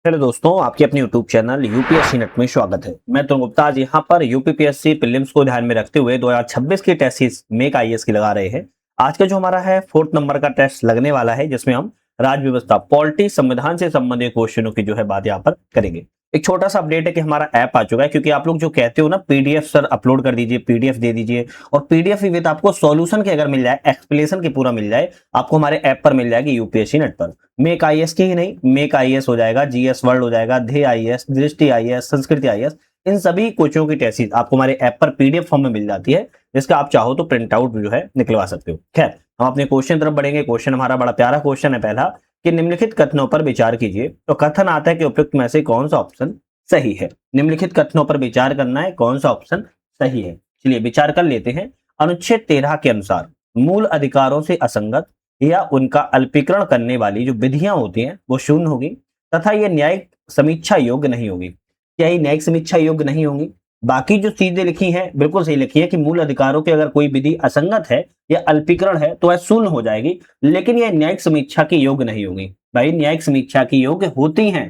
Hello दोस्तों, आपके अपने यूट्यूब चैनल यूपीएससी नेट में स्वागत है। मैं तुम गुप्ता आज यहाँ पर यूपीपीएससी प्रीलिम्स को ध्यान में रखते हुए 2026 की टेस्ट सीरीज मेक आईएएस की लगा रहे हैं। आज का जो हमारा है 4th नंबर का टेस्ट लगने वाला है, जिसमें हम राज्य व्यवस्था पॉलिटी संविधान से संबंधित क्वेश्चनों की जो है बात यहाँ पर करेंगे। एक छोटा सा अपडेट है कि हमारा ऐप आ चुका है, क्योंकि आप लोग जो कहते हो ना पीडीएफ सर अपलोड कर दीजिए, पीडीएफ दे दीजिए, और पीडीएफ विद आपको सॉल्यूशन के अगर मिल जाए, एक्सप्लेनेशन की पूरा मिल जाए, आपको हमारे ऐप पर मिल जाएगी यूपीएससी नेट पर। मेक आईएएस की ही नहीं, मेक आईएएस हो जाएगा, जीएस वर्ल्ड हो जाएगा, ध्येय आईएएस, दृष्टि आईएएस, संस्कृति आईएएस, इन सभी कोचों की टेस्ट आपको हमारे ऐप पर पीडीएफ फॉर्म में मिल जाती है, जिसका आप चाहो तो प्रिंट आउट जो है निकलवा सकते हो। खैर, हम अपने क्वेश्चन तरफ बढ़ेंगे। क्वेश्चन हमारा बड़ा प्यारा क्वेश्चन है पहला, कि निम्नलिखित कथनों पर विचार कीजिए। तो कथन आता है कि उपयुक्त में से कौन सा ऑप्शन सही है। निम्नलिखित कथनों पर विचार करना है, कौन सा ऑप्शन सही है। चलिए विचार कर लेते हैं। अनुच्छेद 13 के अनुसार मूल अधिकारों से असंगत या उनका अल्पीकरण करने वाली जो विधियां होती हैं वो शून्य होगी, तथा ये न्यायिक समीक्षा योग्य नहीं होगी। क्या ये न्यायिक समीक्षा योग्य नहीं होंगी? बाकी जो चीजें लिखी हैं बिल्कुल सही लिखी है कि मूल अधिकारों के अगर कोई विधि असंगत है या अल्पीकरण है तो वह शून्य हो जाएगी, लेकिन यह न्यायिक समीक्षा की योग्य नहीं होगी। भाई न्यायिक समीक्षा की योग्य होती हैं,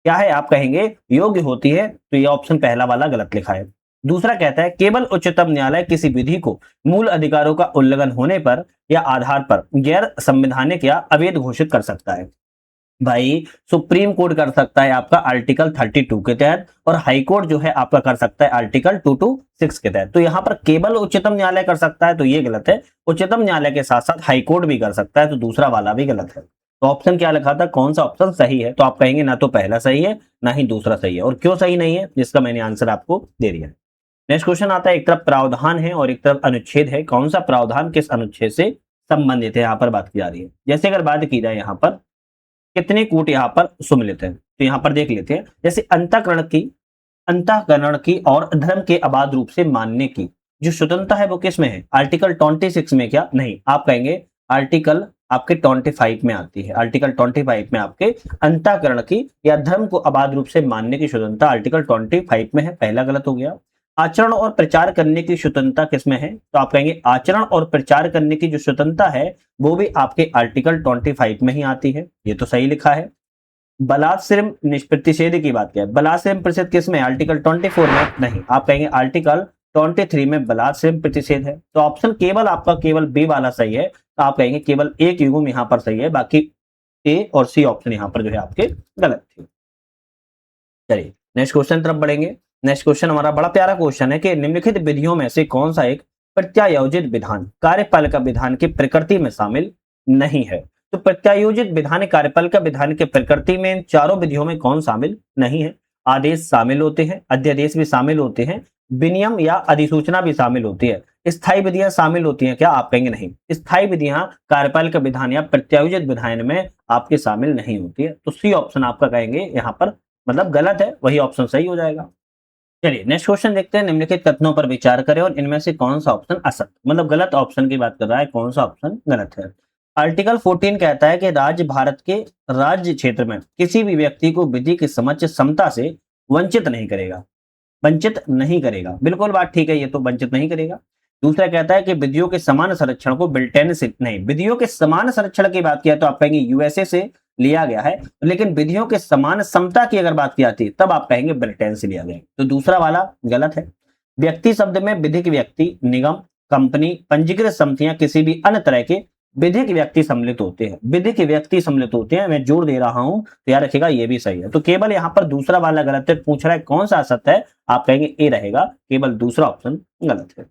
क्या है आप कहेंगे योग्य होती है, तो यह ऑप्शन पहला वाला गलत लिखा है। दूसरा कहता है केवल उच्चतम न्यायालय किसी विधि को मूल अधिकारों का उल्लंघन होने पर या आधार पर गैर संवैधानिक या अवैध घोषित कर सकता है। भाई सुप्रीम कोर्ट कर सकता है आपका आर्टिकल 32 के तहत, और हाई कोर्ट जो है आपका कर सकता है आर्टिकल 226 के तहत। तो यहाँ पर केवल उच्चतम न्यायालय कर सकता है, तो ये गलत है। उच्चतम न्यायालय के साथ साथ हाई कोर्ट भी कर सकता है, तो दूसरा वाला भी गलत है। तो ऑप्शन क्या लिखा था, कौन सा ऑप्शन सही है? तो आप कहेंगे ना तो पहला सही है ना ही दूसरा सही है। और क्यों सही नहीं है, जिसका मैंने आंसर आपको दे दिया। नेक्स्ट क्वेश्चन आता है, एक तरफ प्रावधान है और एक तरफ अनुच्छेद है, कौन सा प्रावधान किस अनुच्छेद से संबंधित है, यहाँ पर बात की जा रही है। जैसे अगर बात की जाए यहाँ पर कितने कूट यहाँ पर सुमिलित है, तो यहाँ पर देख लेते हैं। जैसे अंतःकरण की और धर्म के अबाध रूप से मानने की जो स्वतंत्रता है वो किस में है? आर्टिकल 26 में? क्या नहीं, आप कहेंगे आर्टिकल आपके 25 में आती है। आर्टिकल 25 में आपके अंतःकरण की या धर्म को अबाध रूप से मानने की स्वतंत्रता आर्टिकल 25 में है, पहला गलत हो गया। आचरण और प्रचार करने की स्वतंत्रता किसमें है? तो आप कहेंगे आचरण और प्रचार करने की जो स्वतंत्रता है वो भी आपके आर्टिकल 25 में ही आती है, ये तो सही लिखा है। बलात्श्रम प्रतिषेध की बात किया, बलात्श्रम प्रतिषेध किसमें? आर्टिकल 24 में नहीं, आप कहेंगे आर्टिकल 23 में बलात्श्रम प्रतिषेध है। तो ऑप्शन केवल आपका केवल बी वाला सही है, तो आप कहेंगे केवल एक युग्म यहाँ पर सही है, बाकी ए और सी ऑप्शन यहाँ पर जो है आपके गलत थे। चलिए नेक्स्ट क्वेश्चन तरफ बढ़ेंगे। नेक्स्ट क्वेश्चन हमारा बड़ा प्यारा क्वेश्चन है कि निम्नलिखित विधियों में से कौन सा एक प्रत्यायोजित विधान कार्यपालिका विधान की प्रकृति में शामिल नहीं है। तो प्रत्यायोजित विधान कार्यपालिका विधान के प्रकृति में इन चारों विधियों में कौन शामिल नहीं है? आदेश शामिल होते हैं, अध्यादेश भी शामिल होते हैं, विनियम या अधिसूचना भी शामिल होती है, स्थायी विधियां शामिल होती हैं। क्या आप कहेंगे नहीं, स्थायी विधियां कार्यपालिका विधान या प्रत्यायोजित विधान में आपके शामिल नहीं होती है। तो सी ऑप्शन आपका कहेंगे यहाँ पर मतलब गलत है, वही ऑप्शन सही हो जाएगा। चलिए नेक्स्ट क्वेश्चन देखते हैं। निम्नलिखित कथनों पर विचार करें और इनमें से कौन सा ऑप्शन असत मतलब गलत ऑप्शन की बात कर रहा है, कौन सा ऑप्शन गलत है। आर्टिकल 14 कहता है कि राज्य भारत के राज्य क्षेत्र में किसी भी व्यक्ति को विधि की समझ क्षमता से वंचित नहीं करेगा, वंचित नहीं करेगा। बिल्कुल बात ठीक है, ये तो वंचित नहीं करेगा। दूसरा कहता है कि विधियों के समान संरक्षण को ब्रिटेन से नहीं, विधियों के समान संरक्षण की बात किया तो आप कहेंगे यूएसए से लिया गया है, लेकिन विधियों के समान समता की अगर बात की जाती है तब आप कहेंगे ब्रिटेन से लिया गया। तो दूसरा वाला गलत है। व्यक्ति शब्द में विधिक व्यक्ति, निगम, कंपनी, पंजीकृत समितियां, किसी भी अन्य तरह के विधिक व्यक्ति सम्मिलित होते हैं, विधिक व्यक्ति सम्मिलित होते हैं। मैं जोर दे रहा हूं तो याद रखिएगा ये भी सही है। तो केवल यहाँ पर दूसरा वाला गलत है। पूछ रहा है कौन सा असत्य है, आप कहेंगे ए रहेगा, केवल दूसरा ऑप्शन गलत है।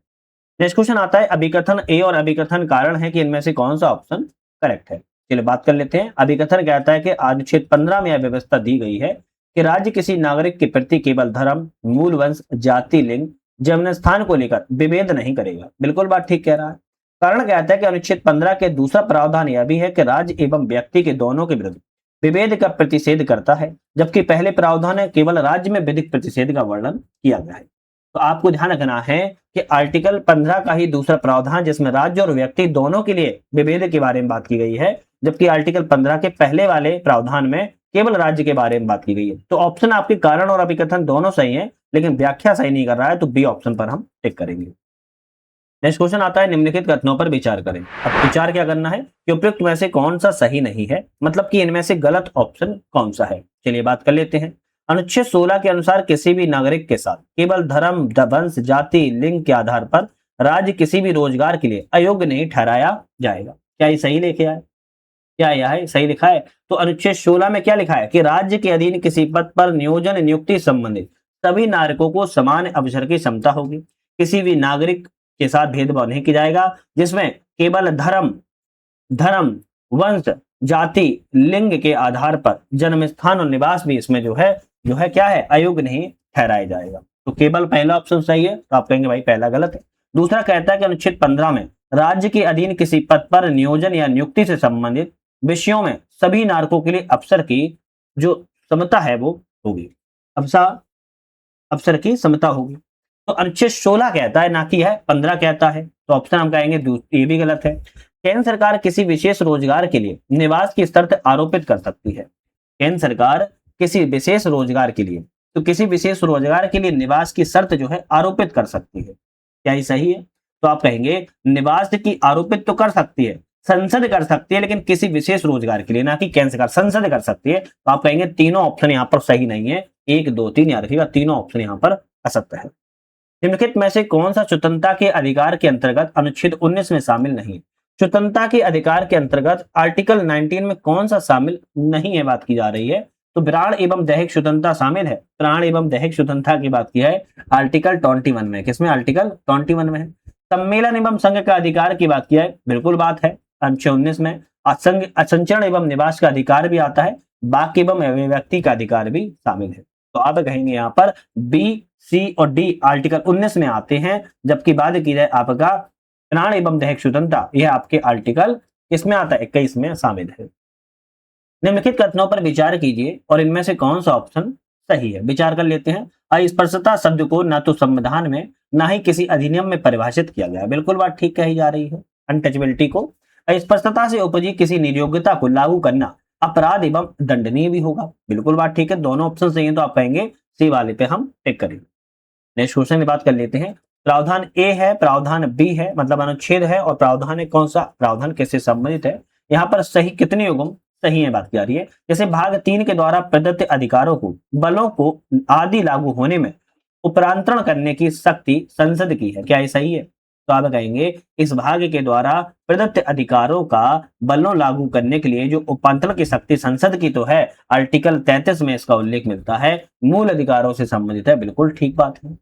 नेक्स्ट क्वेश्चन आता है अभिकथन ए और अभिकथन कारण है कि इनमें से कौन सा ऑप्शन करेक्ट है। चलिए बात कर लेते हैं। अभिकथन कहता है कि अनुच्छेद 15 में यह व्यवस्था दी गई है कि राज्य किसी नागरिक के प्रति केवल धर्म, मूल वंश, जाति, लिंग, जन्म स्थान को लेकर विभेद नहीं करेगा। बिल्कुल बात ठीक कह रहा है। कारण कहता है कि अनुच्छेद 15 के दूसरा प्रावधान यह भी है कि राज्य एवं व्यक्ति के दोनों के विरुद्ध विभेद का प्रतिषेध करता है, जबकि पहले प्रावधान है केवल राज्य में विधिक प्रतिषेध का वर्णन किया गया है। तो आपको ध्यान रखना है कि आर्टिकल 15 का ही दूसरा प्रावधान जिसमें राज्य और व्यक्ति दोनों के लिए विभेद के बारे में बात की गई है, जबकि आर्टिकल 15 के पहले वाले प्रावधान में केवल राज्य के बारे में बात की गई है। तो ऑप्शन आपके कारण और अभिकथन दोनों सही है, लेकिन व्याख्या सही नहीं कर रहा है, तो बी ऑप्शन पर हम टिक करेंगे। नेक्स्ट क्वेश्चन आता है निम्नलिखित कथनों पर विचार करें। अब विचार क्या करना है कि उपयुक्त में से कौन सा सही नहीं है, मतलब कि इनमें से गलत ऑप्शन कौन सा है। चलिए बात कर लेते हैं। अनुच्छेद 16 के अनुसार किसी भी नागरिक के साथ केवल धर्म, वंश, जाति, लिंग के आधार पर राज्य किसी भी रोजगार के लिए अयोग्य नहीं ठहराया जाएगा। क्या ये सही लिखा है? क्या यह है सही लिखा है? तो अनुच्छेद 16 में क्या लिखा है कि राज्य के अधीन किसी पद पर नियोजन नियुक्ति संबंधित सभी नागरिकों को समान अवसर की क्षमता होगी। किसी भी नागरिक के साथ भेदभाव नहीं किया जाएगा, जिसमें केवल धर्म, वंश, जाति, लिंग के आधार पर जन्म स्थान और निवास भी इसमें जो है क्या है, अयोग्य नहीं ठहराया जाएगा। तो केवल पहला ऑप्शन सही है, तो आप कहेंगे भाई पहला गलत है। दूसरा कहता है कि अनुच्छेद 15 में राज्य के अधीन किसी पद पर नियोजन या नियुक्ति से संबंधित विषयों में सभी नागरिकों के लिए अवसर की जो समता है वो होगी, अवसर की समता होगी। तो अनुच्छेद 16 कहता है, ना कि है 15 कहता है, तो ऑप्शन हम कहेंगे ये भी गलत है। केंद्र सरकार किसी विशेष रोजगार के लिए निवास की शर्त आरोपित कर सकती है। केंद्र सरकार किसी विशेष रोजगार के लिए, तो किसी विशेष रोजगार के लिए निवास की शर्त जो है आरोपित कर सकती है। क्या ये सही है? तो आप कहेंगे निवास की आरोपित तो कर सकती है, संसद कर सकती है, लेकिन किसी विशेष रोजगार के लिए, ना कि केंद्र सरकार, संसद कर सकती है। तो आप कहेंगे तीनों ऑप्शन यहाँ पर सही नहीं है, 1, 2, 3 याद रखिएगा, तीनों ऑप्शन यहाँ पर असत्य है। निम्नलिखित में से कौन सा स्वतंत्रता के अधिकार के अंतर्गत अनुच्छेद 19 में शामिल नहीं है? स्वतंत्रता के अधिकार के अंतर्गत आर्टिकल 19 में कौन सा शामिल नहीं है बात की जा रही है? तो प्राण एवं दैहिक स्वतंत्रता शामिल है। प्राण एवं दैहिक स्वतंत्रता की बात की है आर्टिकल 21 में। किसमें? आर्टिकल 21 में है। सम्मेलन एवं संघ का अधिकार की बात की है, बिल्कुल बात है अनुच्छेद 19 में। असंचरण एवं निवास का अधिकार भी आता है, वाक्य एवं अभिव्यक्ति का अधिकार भी शामिल है। तो आप कहेंगे यहाँ पर बी, सी और डी आर्टिकल 19 में आते हैं, जबकि बात की जाए आपका प्राण एवं दैहिक स्वतंत्रता, यह आपके आर्टिकल इसमें आता है 21 में शामिल है। निम्नलिखित कथनों पर विचार कीजिए और इनमें से कौन सा ऑप्शन सही है, विचार कर लेते हैं। अस्पृश्यता शब्द को न तो संविधान में न ही किसी अधिनियम में परिभाषित किया गया है, बिल्कुल बात ठीक कही जा रही है। अनटचेबिलिटी को, अस्पृश्यता से उपजी किसी निर्योग्यता को लागू करना अपराध एवं दंडनीय भी होगा, बिल्कुल बात ठीक है। दोनों ऑप्शन सही है, तो आप कहेंगे सी वाले पे हम टिक करेंगे। नेक्स्ट क्वेश्चन की बात कर लेते हैं। प्रावधान ए है, प्रावधान बी है, मतलब अनुच्छेद है, और प्रावधान है कौन सा, प्रावधान किससे संबंधित है? यहाँ पर सही कितने युग्म सही है बात की जा रही है। जैसे भाग 3 के द्वारा प्रदत्त अधिकारों को, बलों को आदि लागू होने में उपरांतरण करने की शक्ति संसद की है। क्या ये सही है? तो आप कहेंगे इस भाग के द्वारा प्रदत्त अधिकारों का बलों लागू करने के लिए जो उपांतरण की शक्ति संसद की तो है, आर्टिकल 33 में इसका उल्लेख मिलता है, मूल अधिकारों से संबंधित है, बिल्कुल ठीक बात है।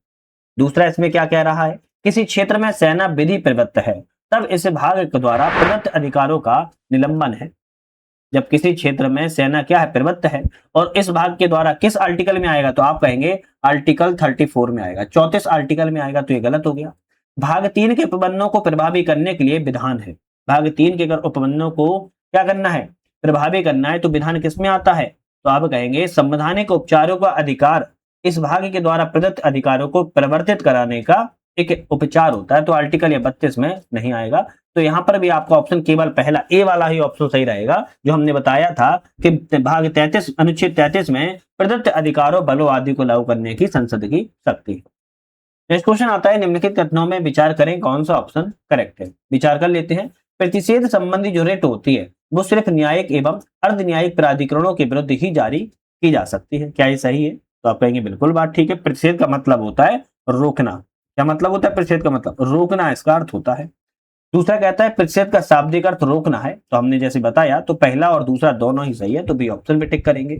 दूसरा इसमें क्या कह रहा है? किसी क्षेत्र में सेना विधि प्रवृत्त है, तब इस भाग के द्वारा प्रदत्त अधिकारों का निलंबन है। जब किसी क्षेत्र में सेना क्या है, प्रवृत्त है, और इस भाग के द्वारा किस आर्टिकल में आएगा? तो आप कहेंगे आर्टिकल 34 में आएगा, 34 आर्टिकल में आएगा, तो ये गलत हो गया। भाग 3 के उपबंधों को प्रभावी करने के लिए विधान है। भाग 3 के अगर उपबंधों को क्या करना है, प्रभावी करना है, तो विधान किसमें आता है? तो आप कहेंगे संवैधानिक उपचारों का अधिकार इस भाग के द्वारा प्रदत्त अधिकारों को परिवर्तित कराने का एक उपचार होता है, तो आर्टिकल 32 में नहीं आएगा। तो यहाँ पर भी आपका ऑप्शन केवल पहला ए वाला ही ऑप्शन सही रहेगा, जो हमने बताया था कि भाग 33 अनुच्छेद 33 में प्रदत्त अधिकारों, बलों आदि को लागू करने की संसद की शक्ति। नेक्स्ट क्वेश्चन आता है, निम्नलिखित कथनों में विचार करें कौन सा ऑप्शन करेक्ट है। विचार कर लेते हैं। प्रतिषेध संबंधी जो रेट होती है वो सिर्फ न्यायिक एवं अर्ध न्यायिक प्राधिकरणों के विरुद्ध ही जारी की जा सकती है। क्या ये सही है? तो आप कहेंगे बिल्कुल बात ठीक है। प्रतिषेध का मतलब होता है रोकना। क्या मतलब होता है प्रतिषेध का? मतलब रोकना, इसका अर्थ होता है। दूसरा कहता है प्रतिषेध का शाब्दिक अर्थ रोकना है, तो हमने जैसे बताया तो पहला और दूसरा दोनों ही सही है, तो बी ऑप्शन पे टिक करेंगे।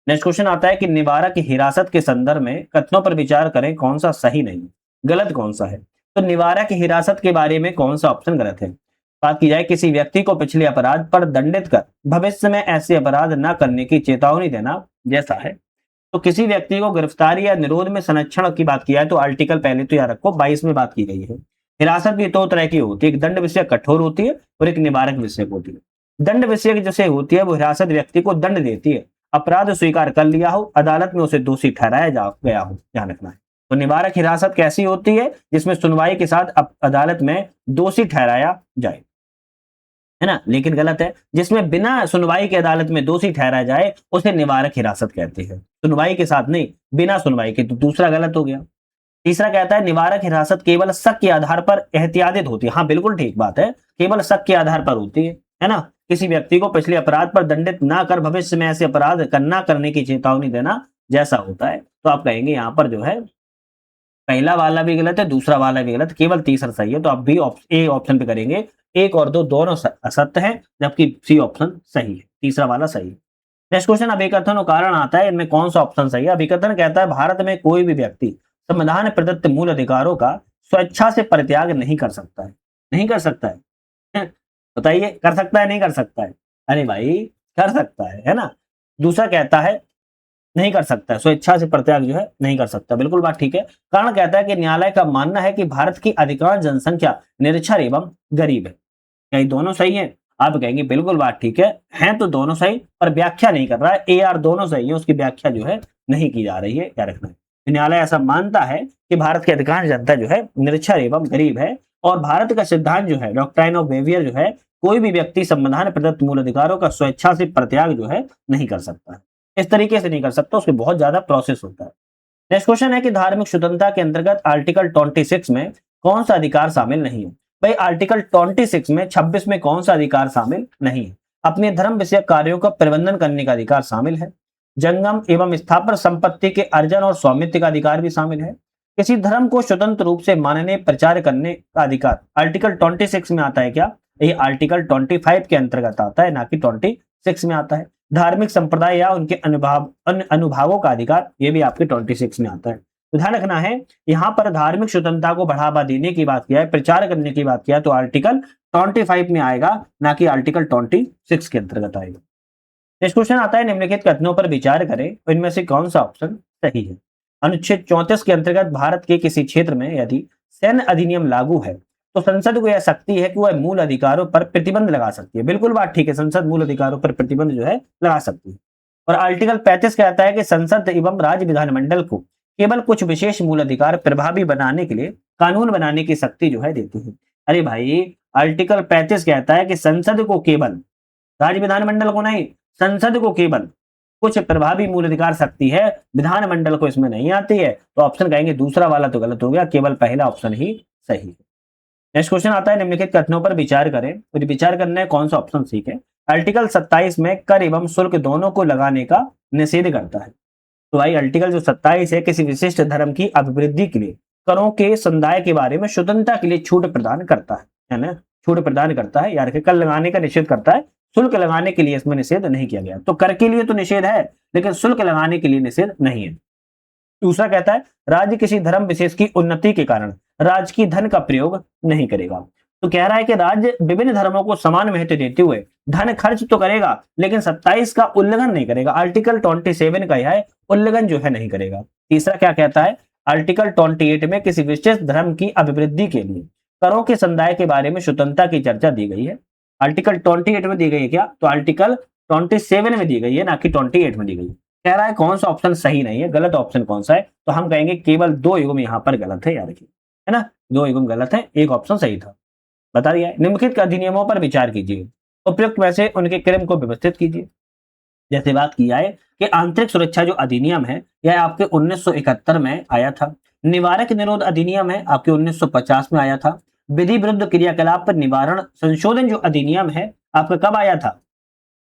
नेक्स्ट क्वेश्चन आता है कि निवारक हिरासत के संदर्भ में कथनों पर विचार करें कौन सा सही नहीं, गलत कौन सा है। तो निवारक हिरासत के बारे में कौन सा ऑप्शन गलत है? बात की जाए किसी व्यक्ति को पिछले अपराध पर दंडित कर भविष्य में ऐसे अपराध न करने की चेतावनी देना जैसा है। तो किसी व्यक्ति को गिरफ्तारी या निरोध में संरक्षण की बात की जाए तो आर्टिकल पहले तो याद रखो 22 में बात की गई है। हिरासत भी दो तरह की होती है, एक दंड विषय कठोर होती है और एक निवारक विषय होती है। दंड विषय जैसे होती है वो हिरासत व्यक्ति को दंड देती है, अपराध स्वीकार कर लिया हो, अदालत में उसे दोषी ठहराया गया हो, ध्यान रखना है। तो निवारक हिरासत कैसी होती है? जिसमें सुनवाई के साथ अदालत में दोषी ठहराया जाए, है ना। लेकिन गलत है, जिसमें बिना सुनवाई के अदालत में दोषी ठहराया जाए उसे निवारक हिरासत कहते हैं, सुनवाई के साथ नहीं, बिना सुनवाई के। तो दूसरा गलत हो गया। तीसरा कहता है निवारक हिरासत केवल शक के आधार पर एहतियादित होती है। हाँ बिल्कुल ठीक बात है, केवल शक के आधार पर होती है ना। किसी व्यक्ति को पिछले अपराध पर दंडित ना कर भविष्य में ऐसे अपराध करना करने की चेतावनी देना जैसा होता है। तो आप कहेंगे यहाँ पर जो है पहला वाला भी गलत है, दूसरा वाला भी गलत, केवल तीसरा सही है। तो आप बी ए ऑप्शन पे करेंगे। 1 और 2 दोनों असत्य हैं, जबकि सी ऑप्शन सही है, तीसरा वाला सही है। नेक्स्ट क्वेश्चन, अभिकथन और कारण आता है, इनमें कौन सा ऑप्शन सही है? अभिकथन कहता है भारत में कोई भी व्यक्ति संविधान प्रदत्त मूल अधिकारों का स्वेच्छा से परित्याग नहीं कर सकता है। नहीं कर सकता है बताइए, कर सकता है नहीं कर सकता है? अरे भाई कर सकता है ना। दूसरा कहता है नहीं कर सकता है, स्वेच्छा से परित्याग जो है नहीं कर सकता, बिल्कुल बात ठीक है। कारण कहता है कि न्यायालय का मानना है कि भारत की अधिकांश जनसंख्या निरक्षर एवं गरीब है। क्या ये दोनों सही है? आप कहेंगे बिल्कुल बात ठीक है, हैं तो दोनों सही, पर व्याख्या नहीं कर रहा है। ए आर दोनों सही है, उसकी व्याख्या जो है नहीं की जा रही है, क्या रखना है। न्यायालय ऐसा मानता है कि भारत की अधिकांश जनता जो है निरक्षर एवं गरीब है, और भारत का सिद्धांत जो है डॉक्ट्राइन ऑफ वेवियर जो है, कोई भी व्यक्ति संविधान प्रदत्त मूल अधिकारों का स्वेच्छा से परित्याग जो है नहीं कर सकता है। इस तरीके से नहीं कर सकता, उसके बहुत ज्यादा प्रोसेस होता है। नेक्स्ट क्वेश्चन है कि धार्मिक स्वतंत्रता के अंतर्गत आर्टिकल 26 में कौन सा अधिकार शामिल नहीं है? भाई आर्टिकल 26 में 26 में कौन सा अधिकार शामिल नहीं है? अपने धर्म विषयक कार्यों का प्रबंधन करने का अधिकार शामिल है। जंगम एवं स्थावर संपत्ति के अर्जन और स्वामित्व का अधिकार भी शामिल है। किसी धर्म को स्वतंत्र रूप से मानने प्रचार करने का अधिकार आर्टिकल 26 में आता है क्या? ये आर्टिकल 25 के अंतर्गत आता है, ना कि 26 में आता है। धार्मिक संप्रदाय या उनके अनुभावों का अधिकार, ये भी आपके 26 में आता है। तो ध्यान रखना है, यहाँ पर धार्मिक स्वतंत्रता को बढ़ावा देने की बात किया है, प्रचार करने की बात किया है, तो आर्टिकल 25 में आएगा, ना कि आर्टिकल 26 के अंतर्गत आएगा। नेक्स्ट क्वेश्चन आता है, निम्नलिखित कथनों पर विचार करें, इनमें से कौन सा ऑप्शन सही है? अनुच्छेद 34 के अंतर्गत भारत के किसी क्षेत्र में यदि सैन्य अधिनियम लागू है तो संसद को यह शक्ति है कि वह मूल अधिकारों पर प्रतिबंध लगा सकती है। बिल्कुल बात ठीक है, संसद मूल अधिकारों पर प्रतिबंध जो है लगा सकती है। और आर्टिकल 35 कहता है कि संसद एवं राज्य विधानमंडल को केवल कुछ विशेष मूल अधिकार प्रभावी बनाने के लिए कानून बनाने की शक्ति जो है देती है। अरे भाई आर्टिकल 35 कहता है कि संसद को केवल, राज्य विधानमंडल को नहीं, संसद को केवल कुछ प्रभावी मूल अधिकार शक्ति है, विधानमंडल को इसमें नहीं आती है। तो ऑप्शन कहेंगे दूसरा वाला तो गलत हो गया, केवल पहला ऑप्शन ही सही है। नेक्स्ट क्वेश्चन आता है, निम्नलिखित कथनों पर विचार करें, तो विचार करना है कौन सा ऑप्शन ठीक है। आर्टिकल 27 में कर एवं शुल्क दोनों को लगाने का निषेध करता है। तो भाई आर्टिकल जो 27 है किसी विशिष्ट धर्म की अभिवृद्धि के लिए करों के समुदाय के बारे में स्वतंत्रता के लिए छूट प्रदान करता है ना, छूट प्रदान करता है, यार कर लगाने का निषेध करता है, शुल्क लगाने के लिए इसमें निषेध नहीं किया गया। तो कर के लिए तो निषेध है, लेकिन शुल्क लगाने के लिए निषेध नहीं है। दूसरा कहता है राज्य किसी धर्म विशेष की उन्नति के कारण राज्य की धन का प्रयोग नहीं करेगा। तो कह रहा है कि राज्य विभिन्न धर्मों को समान महत्व देते हुए धन खर्च तो करेगा, लेकिन 27 का उल्लंघन नहीं करेगा। आर्टिकल 27 का यह है उल्लंघन जो है नहीं करेगा। तीसरा क्या कहता है, आर्टिकल 28 में किसी विशेष धर्म की अभिवृद्धि के लिए करों के समुदाय के बारे में स्वतंत्रता की चर्चा दी गई है। आर्टिकल 28 में दी गई है क्या? तो आर्टिकल 27 में दी गई है, ना कि 28 में दी गई है। कह रहा है कौन सा ऑप्शन सही नहीं है, गलत ऑप्शन कौन सा है? तो हम कहेंगे केवल 2 युग्म यहाँ पर गलत है, याद रखिए, है ना, 2 युग्म गलत है, एक ऑप्शन सही था। बता दिया है। निम्नलिखित अधिनियमों पर विचार कीजिए, उपयुक्त में से उनके क्रम को व्यवस्थित कीजिए। जैसे बात किया है कि आंतरिक सुरक्षा जो अधिनियम है यह आपके 1971 में आया था। निवारक निरोध अधिनियम है आपके 1950 में आया था। विधि विरुद्ध क्रियाकलाप पर निवारण संशोधन जो अधिनियम है आपका कब आया था?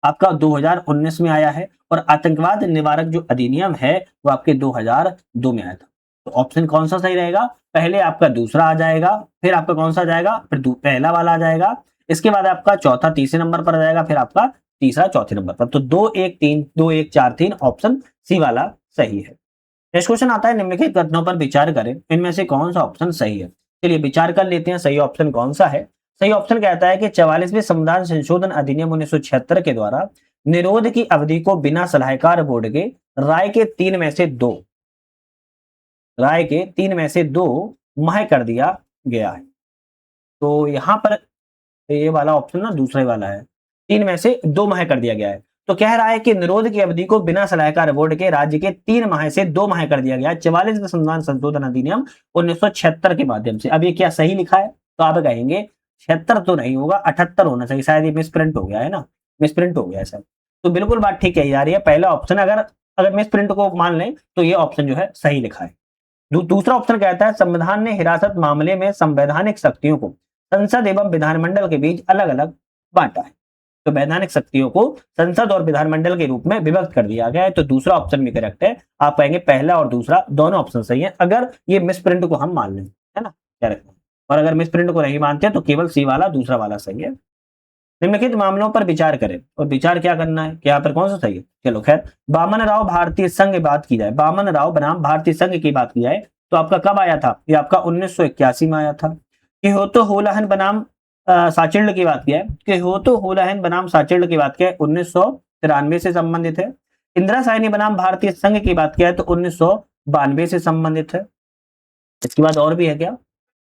आपका 2019 में आया है। और आतंकवाद निवारक जो अधिनियम है वो आपके 2002 में आया था। तो ऑप्शन कौन सा सही रहेगा? पहले आपका दूसरा आ जाएगा, फिर आपका कौन सा आ जाएगा, फिर पहला वाला आ जाएगा, इसके बाद आपका चौथा तीसरे नंबर पर आ जाएगा, फिर आपका तीसरा चौथे नंबर पर। तो 2 1 3 2 1 4 3 ऑप्शन सी वाला सही है। नेक्स्ट क्वेश्चन आता है, निम्नलिखित कथनों पर विचार करें, इनमें से कौन सा ऑप्शन सही है? चलिए विचार कर लेते हैं सही ऑप्शन कौन सा है। सही ऑप्शन कहता है कि 44वें संविधान संशोधन अधिनियम 1976 के द्वारा निरोध की अवधि को बिना सलाहकार बोर्ड के राय के 3 में से 2 माह कर दिया गया है। तो यहां पर ये वाला ऑप्शन ना दूसरे वाला है, 3 में से 2 माह कर दिया गया है। तो कह रहा है कि निरोध की अवधि को बिना सलाहकार बोर्ड के राज्य के 3 माह से 2 माह कर दिया गया 44वें संविधान संशोधन अधिनियम 1976 के माध्यम से। अब ये क्या सही लिखा है? तो आप कहेंगे 76 तो नहीं होगा, 78 होना चाहिए, शायद ये मिसप्रिंट हो गया है ना, मिसप्रिंट हो गया है सर। तो बिल्कुल बात ठीक है यार, ये पहला ऑप्शन अगर मिसप्रिंट को मान लें तो ये ऑप्शन जो है सही लिखा है। दूसरा ऑप्शन कहता है संविधान ने हिरासत मामले में संवैधानिक शक्तियों को संसद एवं विधानमंडल के बीच अलग अलग बांटा है। तो वैधानिक शक्तियों को संसद और विधानमंडल के रूप में विभक्त कर दिया गया है। तो दूसरा ऑप्शन भी करेक्ट है। आप कहेंगे पहला और दूसरा दोनों ऑप्शन सही है, अगर ये मिस प्रिंट को हम मान लें, है ना, क्या रखना है। और अगर मिस प्रिंट को नहीं मानते तो केवल सी वाला दूसरा वाला सही है। निम्नलिखित मामलों पर विचार करें, और विचार क्या करना है कि यहाँ पर कौन सा सही है। चलो खैर, बामन राव भारतीय संघ की बात की जाए, बामन राव बनाम भारतीय संघ की बात की जाए तो आपका कब आया था, ये आपका 1981 में आया था। किहोतो होलाहन बनाम साचिल्ड की बात किया है, किहोतो होलाहन बनाम साचिल्ड की बात किया है 1993 से संबंधित है। इंदिरा साइनी बनाम भारतीय संघ की बात किया है तो 1992 से संबंधित है। इसके बाद और भी है क्या,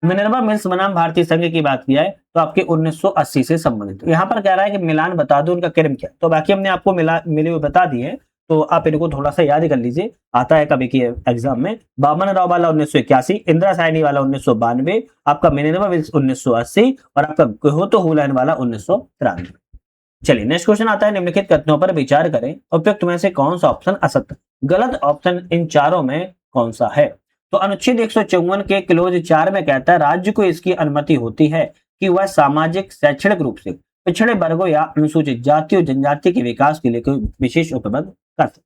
मिनर्वा मिल्स बनाम भारतीय संघ की बात किया है तो आपके 1980 से संबंधित। यहाँ पर कह रहा है कि मिलान बता दो उनका क्रम क्या, तो बाकी हमने आपको मिले हुए बता दिए, तो आप इनको थोड़ा सा याद कर लीजिए, आता है कभी की एग्जाम में। बामन राव वाला 1981, इंदिरा साइनी वाला 1992, आपका मिनर्वा मिल्स 1980 और आपका किहोतो होलाहन वाला 1993। चलिए नेक्स्ट क्वेश्चन आता है, निम्नलिखित कथनों पर विचार करें, उपयुक्त में से कौन सा ऑप्शन असत्य, गलत ऑप्शन इन चारों में कौन सा है। तो अनुच्छेद 154 के क्लोज 4 में कहता है राज्य को इसकी अनुमति होती है कि वह सामाजिक शैक्षणिक रूप से पिछड़े वर्गों या अनुसूचित जाति और जनजाति के विकास के लिए कोई विशेष उपबंध कर सकते।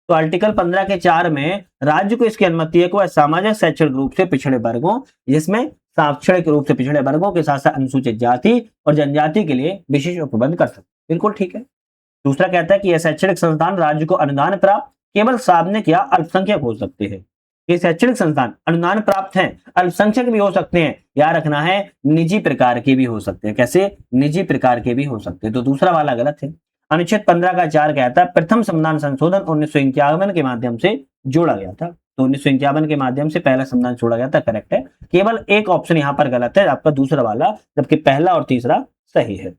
तो आर्टिकल 15 के 4 में राज्य को इसकी अनुमति है कि वह सामाजिक शैक्षणिक रूप से पिछड़े वर्गों, जिसमें शैक्षणिक रूप से पिछड़े वर्गों के साथ साथ अनुसूचित जाति और जनजाति के लिए विशेष उपबंध कर सकते। बिल्कुल ठीक है। दूसरा कहता है कि यह शैक्षणिक संस्थान राज्य को अनुदान प्राप्त केवल साधनिक या अल्पसंख्यक हो सकते हैं। ये शैक्षणिक संस्थान अनुदान प्राप्त हैं, अल्पसंख्यक भी हो सकते हैं, याद रखना है निजी प्रकार के भी हो सकते हैं। कैसे, निजी प्रकार के भी हो सकते हैं। तो दूसरा वाला गलत है। अनुच्छेद 15 का 4 कहता है प्रथम संविधान संशोधन 1951 के माध्यम से जोड़ा गया था। तो 1951 के माध्यम से पहला संविधान जोड़ा गया था, करेक्ट है। केवल एक ऑप्शन यहाँ पर गलत है, आपका दूसरा वाला, जबकि पहला और तीसरा सही है।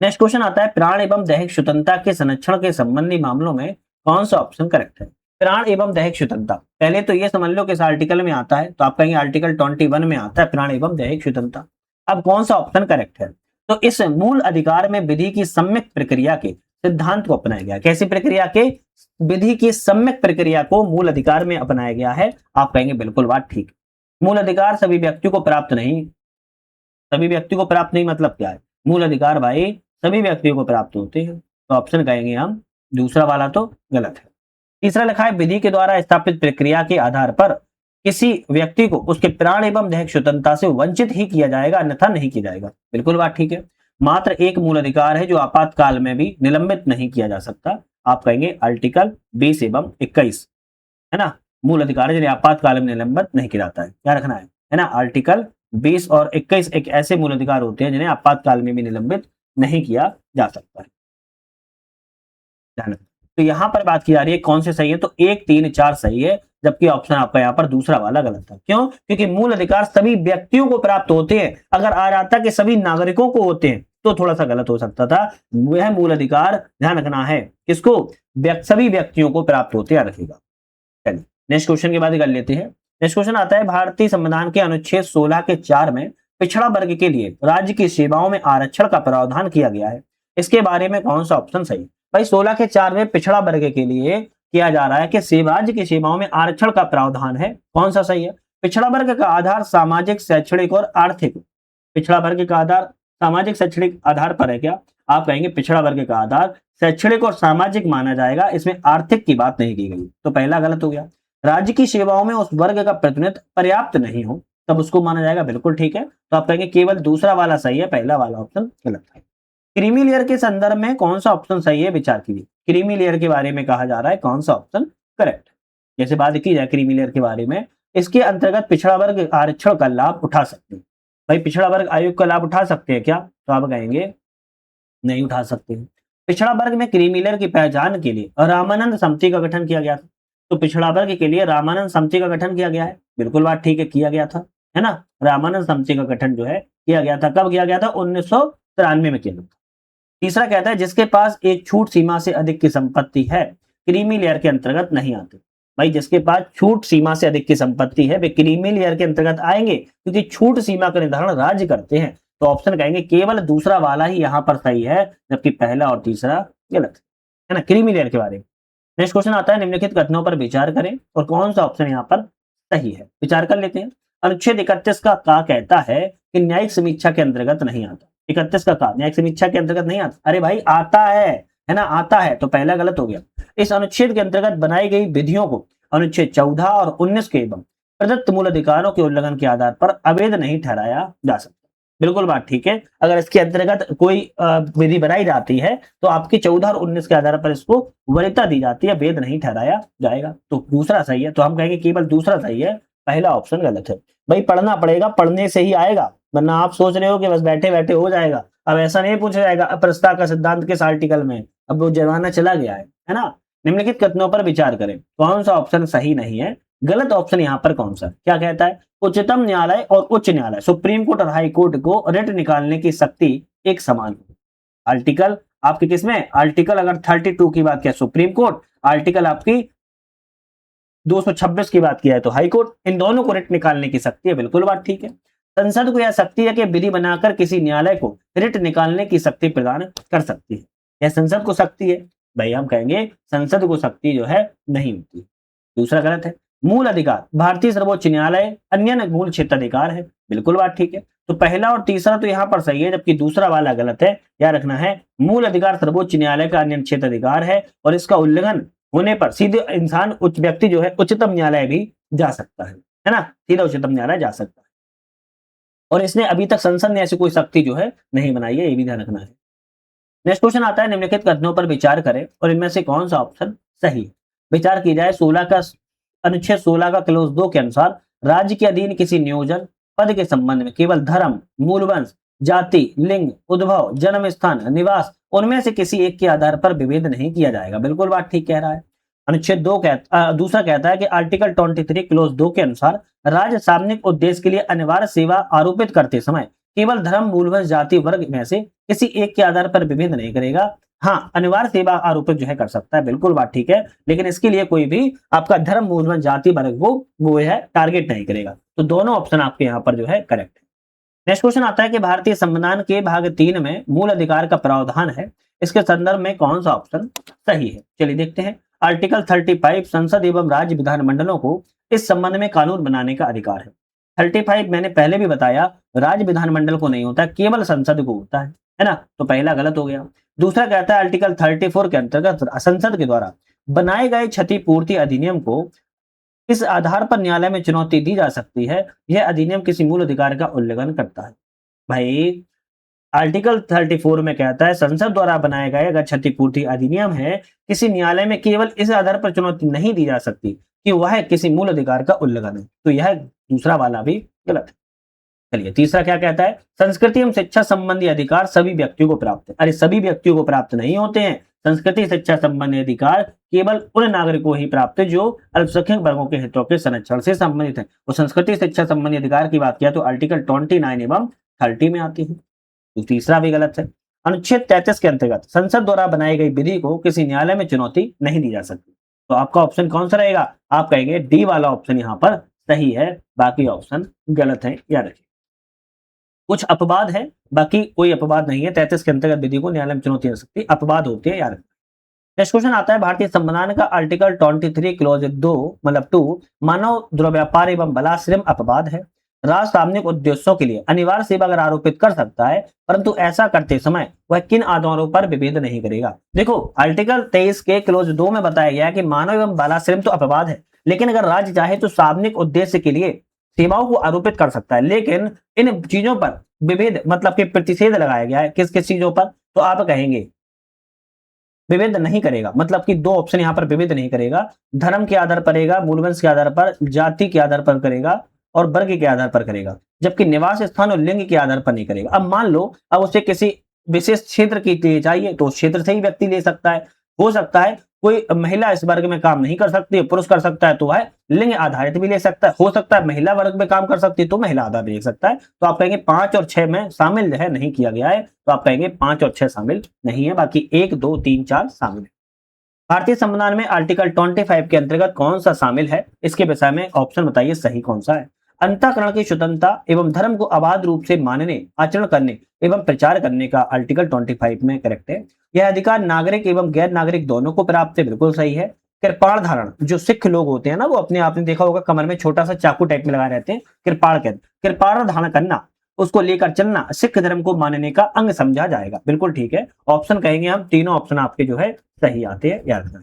नेक्स्ट क्वेश्चन आता है, प्राण एवं दैहिक स्वतंत्रता के संरक्षण के संबंधी मामलों में कौन सा ऑप्शन करेक्ट है। प्राण एवं दैहिक स्वतंत्रता, पहले तो ये समझ लो कि इस आर्टिकल में आता है, तो आप कहेंगे आर्टिकल 21 में आता है प्राण एवं दैहिक स्वतंत्रता। अब कौन सा ऑप्शन करेक्ट है, तो इस मूल अधिकार में विधि की सम्यक प्रक्रिया के सिद्धांत को अपनाया गया। कैसी प्रक्रिया के, विधि की सम्यक प्रक्रिया को मूल अधिकार में अपनाया गया है। आप कहेंगे बिल्कुल बात ठीक। मूल अधिकार सभी व्यक्तियों को प्राप्त नहीं, सभी व्यक्तियों को प्राप्त नहीं मतलब क्या है, मूल अधिकार भाई सभी व्यक्तियों को प्राप्त होते हैं। तो ऑप्शन कहेंगे हम दूसरा वाला तो गलत है। तीसरा लिखा है विधि के द्वारा स्थापित प्रक्रिया के आधार पर किसी व्यक्ति को उसके प्राण एवं दैहिक स्वतंत्रता से वंचित ही किया जाएगा, अन्यथा नहीं किया जाएगा। बिल्कुल बात ठीक है। मात्र एक मूल अधिकार है जो आपातकाल में भी निलंबित नहीं किया जा सकता। आप कहेंगे आर्टिकल 20 एवं 21, है ना, मूल अधिकार है जिन्हें आपातकाल में निलंबित नहीं किया जाता है। क्या रखना है ना, आर्टिकल 20 और 21 एक ऐसे मूल अधिकार होते हैं जिन्हें आपातकाल में भी निलंबित नहीं किया जा सकता है। तो यहां पर बात की जा रही है कौन से सही है, तो 1, 3, 4 सही है, जबकि ऑप्शन आपका यहाँ पर दूसरा वाला गलत था। क्यों, क्योंकि मूल अधिकार सभी व्यक्तियों को प्राप्त होते हैं। अगर आ जाता कि सभी नागरिकों को होते हैं तो थोड़ा सा गलत हो सकता था। वह मूल अधिकार ध्यान रखना है किसको, सभी व्यक्तियों को प्राप्त होते हैं, रखेगा। चलिए नेक्स्ट क्वेश्चन की बात कर लेते हैं। नेक्स्ट क्वेश्चन आता है, भारतीय संविधान के अनुच्छेद 16 के 4 में पिछड़ा वर्ग के लिए राज्य की सेवाओं में आरक्षण का प्रावधान किया गया है। इसके बारे में कौन सा ऑप्शन सही। भाई 16 के 4 में पिछड़ा वर्ग के लिए किया जा रहा है कि राज्य की सेवाओं में आरक्षण का प्रावधान है, कौन सा सही है। पिछड़ा वर्ग का आधार सामाजिक, शैक्षणिक और आर्थिक, पिछड़ा वर्ग का आधार सामाजिक शैक्षणिक आधार पर है क्या। आप कहेंगे पिछड़ा वर्ग का आधार शैक्षणिक और सामाजिक माना जाएगा, इसमें आर्थिक की बात नहीं की गई, तो पहला गलत हो गया। राज्य की सेवाओं में उस वर्ग का प्रतिनिधित्व पर्याप्त नहीं हो तब उसको माना जाएगा, बिल्कुल ठीक है। तो आप कहेंगे केवल दूसरा वाला सही है, पहला वाला ऑप्शन गलत है। क्रीमी लेयर के संदर्भ में कौन सा ऑप्शन सही है, विचार कीजिए। क्रीमी लेयर के बारे में कहा जा रहा है, कौन सा ऑप्शन करेक्ट। जैसे बात की जाए क्रीमी लेयर के बारे में, इसके अंतर्गत पिछड़ा वर्ग आरक्षण का लाभ उठा सकते हैं। भाई पिछड़ा वर्ग आयोग का लाभ उठा सकते हैं क्या, तो आप कहेंगे नहीं उठा सकते हैं। पिछड़ा वर्ग में क्रीमी लेयर की पहचान के लिए रामानंद समिति का गठन किया गया था। तो पिछड़ा वर्ग के लिए रामानंद समिति का गठन किया गया है, बिल्कुल बात ठीक है, किया गया था, है ना। रामानंद समिति का गठन जो है किया गया था, कब किया गया था, 1993 में किया गया था। तीसरा कहता है जिसके पास एक छूट सीमा से अधिक की संपत्ति है क्रीमी लेयर के अंतर्गत नहीं आते। भाई जिसके पास छूट सीमा से अधिक की संपत्ति है वे क्रीमी लेयर के अंतर्गत आएंगे, क्योंकि छूट सीमा का निर्धारण राज्य करते हैं। तो ऑप्शन कहेंगे केवल दूसरा वाला ही यहाँ पर सही है, जबकि पहला और तीसरा गलत है ना, क्रीमी लेयर के बारे में। नेक्स्ट क्वेश्चन आता है, निम्नलिखित कथनों पर विचार करें और कौन सा ऑप्शन यहाँ पर सही है, विचार कर लेते हैं। अनुच्छेद 31 का कहता है कि न्यायिक समीक्षा के अंतर्गत नहीं आता। 31 का न्यायिक समीक्षा के अंतर्गत नहीं आता। अरे भाई आता है ना, आता है, तो पहला गलत हो गया। इस अनुच्छेद के अंतर्गत बनाई गई विधियों को अनुच्छेद 14 और 19 के एवं प्रदत्त मूल अधिकारों के उल्लंघन के आधार पर अवैध नहीं ठहराया जा सकता। बिल्कुल बात ठीक है। अगर इसके अंतर्गत कोई विधि बनाई जाती है तो आपकी 14 और 19 के आधार पर इसको वरीयता दी जाती है, वैध नहीं ठहराया जाएगा। तो दूसरा सही है, तो हम कहेंगे केवल दूसरा सही है, पहला ऑप्शन गलत है। भाई पढ़ना पड़ेगा, पढ़ने से ही आएगा, वरना आप सोच रहे हो कि बस बैठे बैठे हो जाएगा। अब ऐसा नहीं पूछा जाएगा अपरस्था का सिद्धांत किस आर्टिकल में, अब वो जमाना चला गया है ना। निम्नलिखित कथनों पर विचार करें, कौन सा ऑप्शन सही नहीं है, गलत ऑप्शन यहाँ पर कौन सा, क्या कहता है, उच्चतम न्यायालय और उच्च न्यायालय सुप्रीम कोर्ट और हाई कोर्ट को रिट निकालने की शक्ति एक समान है। आर्टिकल आपके किसमें, आर्टिकल अगर 32 की बात किया सुप्रीम कोर्ट, आर्टिकल आपकी 226 की बात किया है तो हाई कोर्ट, इन दोनों को रिट निकालने की शक्ति है। बिल्कुल बात ठीक है। संसद को यह शक्ति है कि विधि बनाकर किसी न्यायालय को रिट निकालने की शक्ति प्रदान कर सकती है। यह संसद को शक्ति है। भाई हम कहेंगे संसद को शक्ति जो है नहीं होती। दूसरा गलत है। मूल अधिकार भारतीय सर्वोच्च न्यायालय अन्य मूल क्षेत्र अधिकार है। बिल्कुल बात ठीक है। तो पहला और तीसरा तो यहाँ पर सही है, जबकि दूसरा वाला गलत है। याद रखना है मूल अधिकार सर्वोच्च न्यायालय का अन्य क्षेत्र अधिकार है और इसका उल्लंघन होने पर सीधे इंसान उच्च व्यक्ति जो है उच्चतम न्यायालय भी जा सकता है ना, सीधा उच्चतम न्यायालय जा सकता है। और इसने अभी तक संसद ने ऐसी कोई शक्ति जो है नहीं बनाई है, ये भी ध्यान रखना है। नेक्स्ट क्वेश्चन आता है, निम्नलिखित कथनों पर विचार करें और इनमें से कौन सा ऑप्शन सही है। विचार की जाए 16 का अनुच्छेद 16 का क्लोज 2 के अनुसार राज्य के अधीन किसी नियोजन पद के संबंध में केवल धर्म, मूलवंश, जाति, लिंग, उद्भव, जन्म स्थान, निवास उनमें से किसी एक के आधार पर विभेद नहीं किया जाएगा। बिल्कुल बात ठीक कह रहा है। अनुच्छेद दूसरा कहता है कि आर्टिकल 23 क्लोज 2 के अनुसार राज्य सार्वजनिक उद्देश्य के लिए अनिवार्य सेवा आरोपित करते समय केवल धर्म, मूलवंश, जाति, वर्ग में से किसी एक के आधार पर विभेद नहीं करेगा। हाँ, अनिवार्य सेवा आरोपित जो है कर सकता है। बिल्कुल बात ठीक है, लेकिन इसके लिए कोई भी आपका धर्म, मूलवंश, जाति, वर्ग वो है टारगेट नहीं करेगा। तो दोनों ऑप्शन आपके यहाँ पर जो है करेक्ट है। नेक्स्ट क्वेश्चन आता है कि भारतीय संविधान के भाग 3 में मूल अधिकार का प्रावधान है, इसके संदर्भ में कौन सा ऑप्शन सही है। चलिए देखते हैं। आर्टिकल 35 संसद एवं राज्य विधानमंडलों को इस संबंध में कानून बनाने का अधिकार है। 35 मैंने पहले भी बताया राज्य विधानमंडल को नहीं होता, केवल संसद को होता है ना। तो पहला गलत हो गया। दूसरा कहता है आर्टिकल 34 के अंतर्गत संसद के द्वारा बनाए गए क्षतिपूर्ति अधिनियम को इस आधार पर न्यायालय में चुनौती दी जा सकती है, यह अधिनियम किसी मूल अधिकार का उल्लंघन करता है। भाई आर्टिकल 34 में कहता है संसद द्वारा बनाए गए अगर क्षतिपूर्ति अधिनियम है, किसी न्यायालय में केवल इस आधार पर चुनौती नहीं दी जा सकती कि वह किसी मूल अधिकार का उल्लंघन है। तो यह दूसरा वाला भी गलत है। चलिए तीसरा क्या कहता है, संस्कृति एवं शिक्षा संबंधी अधिकार सभी व्यक्तियों को प्राप्त है। अरे सभी व्यक्तियों को प्राप्त नहीं होते हैं। संस्कृति शिक्षा संबंधी अधिकार केवल उन नागरिकों को ही प्राप्त है जो अल्पसंख्यक वर्गों के हितों के संरक्षण से संबंधित है। और संस्कृति शिक्षा संबंधी अधिकार की बात किया तो आर्टिकल 29 एवं 30 में आती है। तो तीसरा भी गलत है। अनुच्छेद 33 के अंतर्गत संसद द्वारा बनाई गई विधि को किसी न्यायालय में चुनौती नहीं दी जा सकती। तो आपका ऑप्शन कौन सा रहेगा, आप कहेंगे डी वाला ऑप्शन यहाँ पर सही है, बाकी ऑप्शन गलत है। याद रखिए कुछ अपवाद है, बाकी कोई अपवाद नहीं है। 33 के अंतर्गत विधि को न्यायालय में चुनौती हो सकती है, अपवाद होते हैं। याद नेक्स्ट क्वेश्चन आता है, भारतीय संविधान का आर्टिकल 23 क्लोज 2 मतलब 2 मानव दुर्व्यापार एवं बलात्संग अपवाद है। राष्ट्र सार्वजनिक उद्देश्यों के लिए अनिवार्य सेवा अगर आरोपित कर सकता है, परंतु ऐसा करते समय वह किन आधारों पर विभेद नहीं करेगा। देखो आर्टिकल 23 के क्लोज 2 में बताया गया कि मानव एवं बलात्संग तो अपवाद है, लेकिन अगर राज्य चाहे तो सार्वजनिक उद्देश्य के लिए सेवाओं को आरोपित कर सकता है। लेकिन इन चीजों पर विभेद मतलब कि प्रतिषेध लगाया गया है, किस किस चीजों पर, तो आप कहेंगे विभेद नहीं करेगा। मतलब कि दो ऑप्शन यहाँ पर विभेद नहीं करेगा, धर्म के आधार पर करेगा, मूलवंश के आधार पर, जाति के आधार पर करेगा और वर्ग के आधार पर करेगा, जबकि निवास स्थान और लिंग के आधार पर नहीं करेगा। अब मान लो अब उसे किसी विशेष क्षेत्र की लिए चाहिए तो क्षेत्र से ही व्यक्ति ले सकता है। हो सकता है कोई महिला इस वर्ग में काम नहीं कर सकती, पुरुष कर सकता है तो वह लिंग आधारित भी ले सकता है। हो सकता है महिला वर्ग में काम कर सकती है तो महिला आधार ले सकता है। तो आप कहेंगे 5 और 6 में शामिल जो है नहीं किया गया है, तो आप कहेंगे 5 और 6 शामिल नहीं है, बाकी 1, 2, 3, 4 शामिल है। भारतीय संविधान में आर्टिकल 25 के अंतर्गत कौन सा शामिल है, इसके विषय में ऑप्शन बताइए सही कौन सा है। अंतःकरण की स्वतंत्रता एवं धर्म को अबाध रूप से मानने, आचरण करने एवं प्रचार करने का आर्टिकल 25 में करेक्ट है। यह अधिकार नागरिक एवं गैर नागरिक दोनों को प्राप्त है, बिल्कुल सही है। कृपाण धारण, जो सिख लोग होते हैं ना, वो अपने आपने देखा होगा कमर में छोटा सा चाकू टाइप में लगाए रहते हैं, कृपाण कहते हैं। कृपाण धारण करना उसको लेकर चलना सिख धर्म को मानने का अंग समझा जाएगा। बिल्कुल ठीक है, ऑप्शन कहेंगे हम, तीनों ऑप्शन आपके जो है सही आते हैं, याद रखना।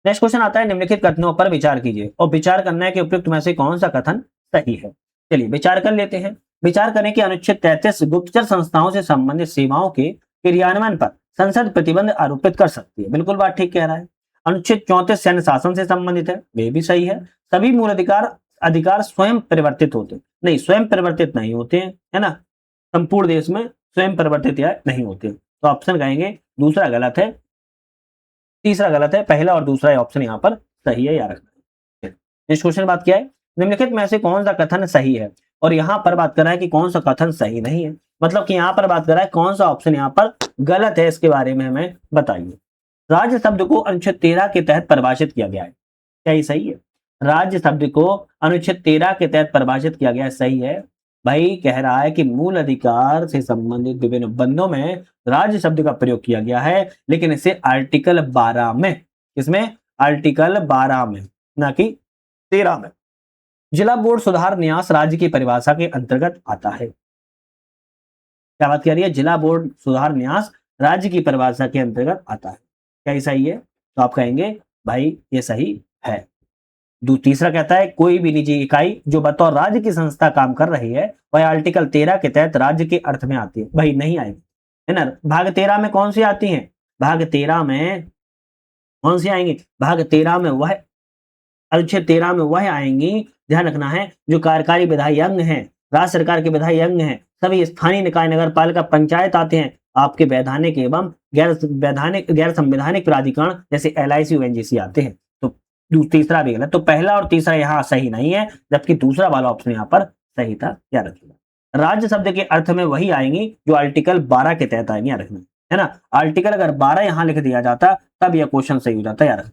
नेक्स्ट क्वेश्चन आता है, निम्नलिखित कथनों पर विचार कीजिए और विचार करना है कि उपयुक्त में से कौन सा कथन सही है। चलिए विचार कर लेते हैं। विचार करें कि अनुच्छेद 33 गुप्तचर संस्थाओं से संबंधित सेवाओं के क्रियान्वयन पर संसद प्रतिबंध आरोपित कर सकती है। बिल्कुल बात ठीक कह रहा है। अनुच्छेद 34 सैन्य शासन से संबंधित है, वे भी सही है। सभी मूल अधिकार अधिकार स्वयं परिवर्तित होते नहीं, स्वयं परिवर्तित नहीं होते हैं, है ना। संपूर्ण देश में स्वयं परिवर्तित या नहीं होते, तो ऑप्शन कहेंगे दूसरा गलत है, तीसरा गलत है, पहला और दूसरा ऑप्शन यहाँ पर सही है, याद रखना। नेक्स्ट क्वेश्चन बात क्या है, निम्नलिखित में से कौन सा कथन सही है, और यहाँ पर बात कर रहा है कि कौन सा कथन सही नहीं है, मतलब कि यहाँ पर बात कर रहा है कौन सा ऑप्शन यहाँ पर गलत है, इसके बारे में हमें बताइए। राज्य शब्द को अनुच्छेद 13 के तहत परिभाषित किया गया है, क्या ये सही है? राज्य शब्द को अनुच्छेद 13 के तहत परिभाषित किया गया है, सही है। भाई कह रहा है कि मूल अधिकार से संबंधित विभिन्न बंदों में राज्य शब्द का प्रयोग किया गया है, लेकिन इसे आर्टिकल 12 में, इसमें आर्टिकल 12 में, ना कि 13 में। जिला बोर्ड सुधार न्यास राज्य की परिभाषा के अंतर्गत आता है। क्या बात कर रही है? जिला बोर्ड सुधार न्यास राज्य की परिभाषा के अंतर्गत आता है, क्या ये सही है? तो आप कहेंगे भाई ये सही है। तीसरा कहता है कोई भी निजी इकाई जो बतौर राज्य की संस्था काम कर रही है वह आर्टिकल 13 के तहत राज्य के अर्थ में आती है। भाई नहीं आएगी, है ना। भाग 13 में कौन सी आती है? भाग 13 में कौन सी आएंगी? भाग 13 में वह, अनुच्छेद 13 में वह आएंगी, ध्यान रखना है, जो कार्यकारी विधायी अंग है, राज्य सरकार के विधायी अंग है, सभी स्थानीय निकाय, नगर पालिका, पंचायत आते हैं, आपके वैधानिक एवं गैर संवैधानिक प्राधिकरण जैसे LIC ONGC आते हैं। तो तीसरा भी गलत, तो पहला और तीसरा यहाँ सही नहीं है, जबकि दूसरा वाला ऑप्शन यहाँ पर सही था, याद रखिएगा। राज्य शब्द के अर्थ में वही आएंगी जो आर्टिकल 12 के तहत आएंगी, याद रखना, है ना। आर्टिकल अगर 12 यहाँ लिख दिया जाता तब यह क्वेश्चन सही हो जाता, याद रखना।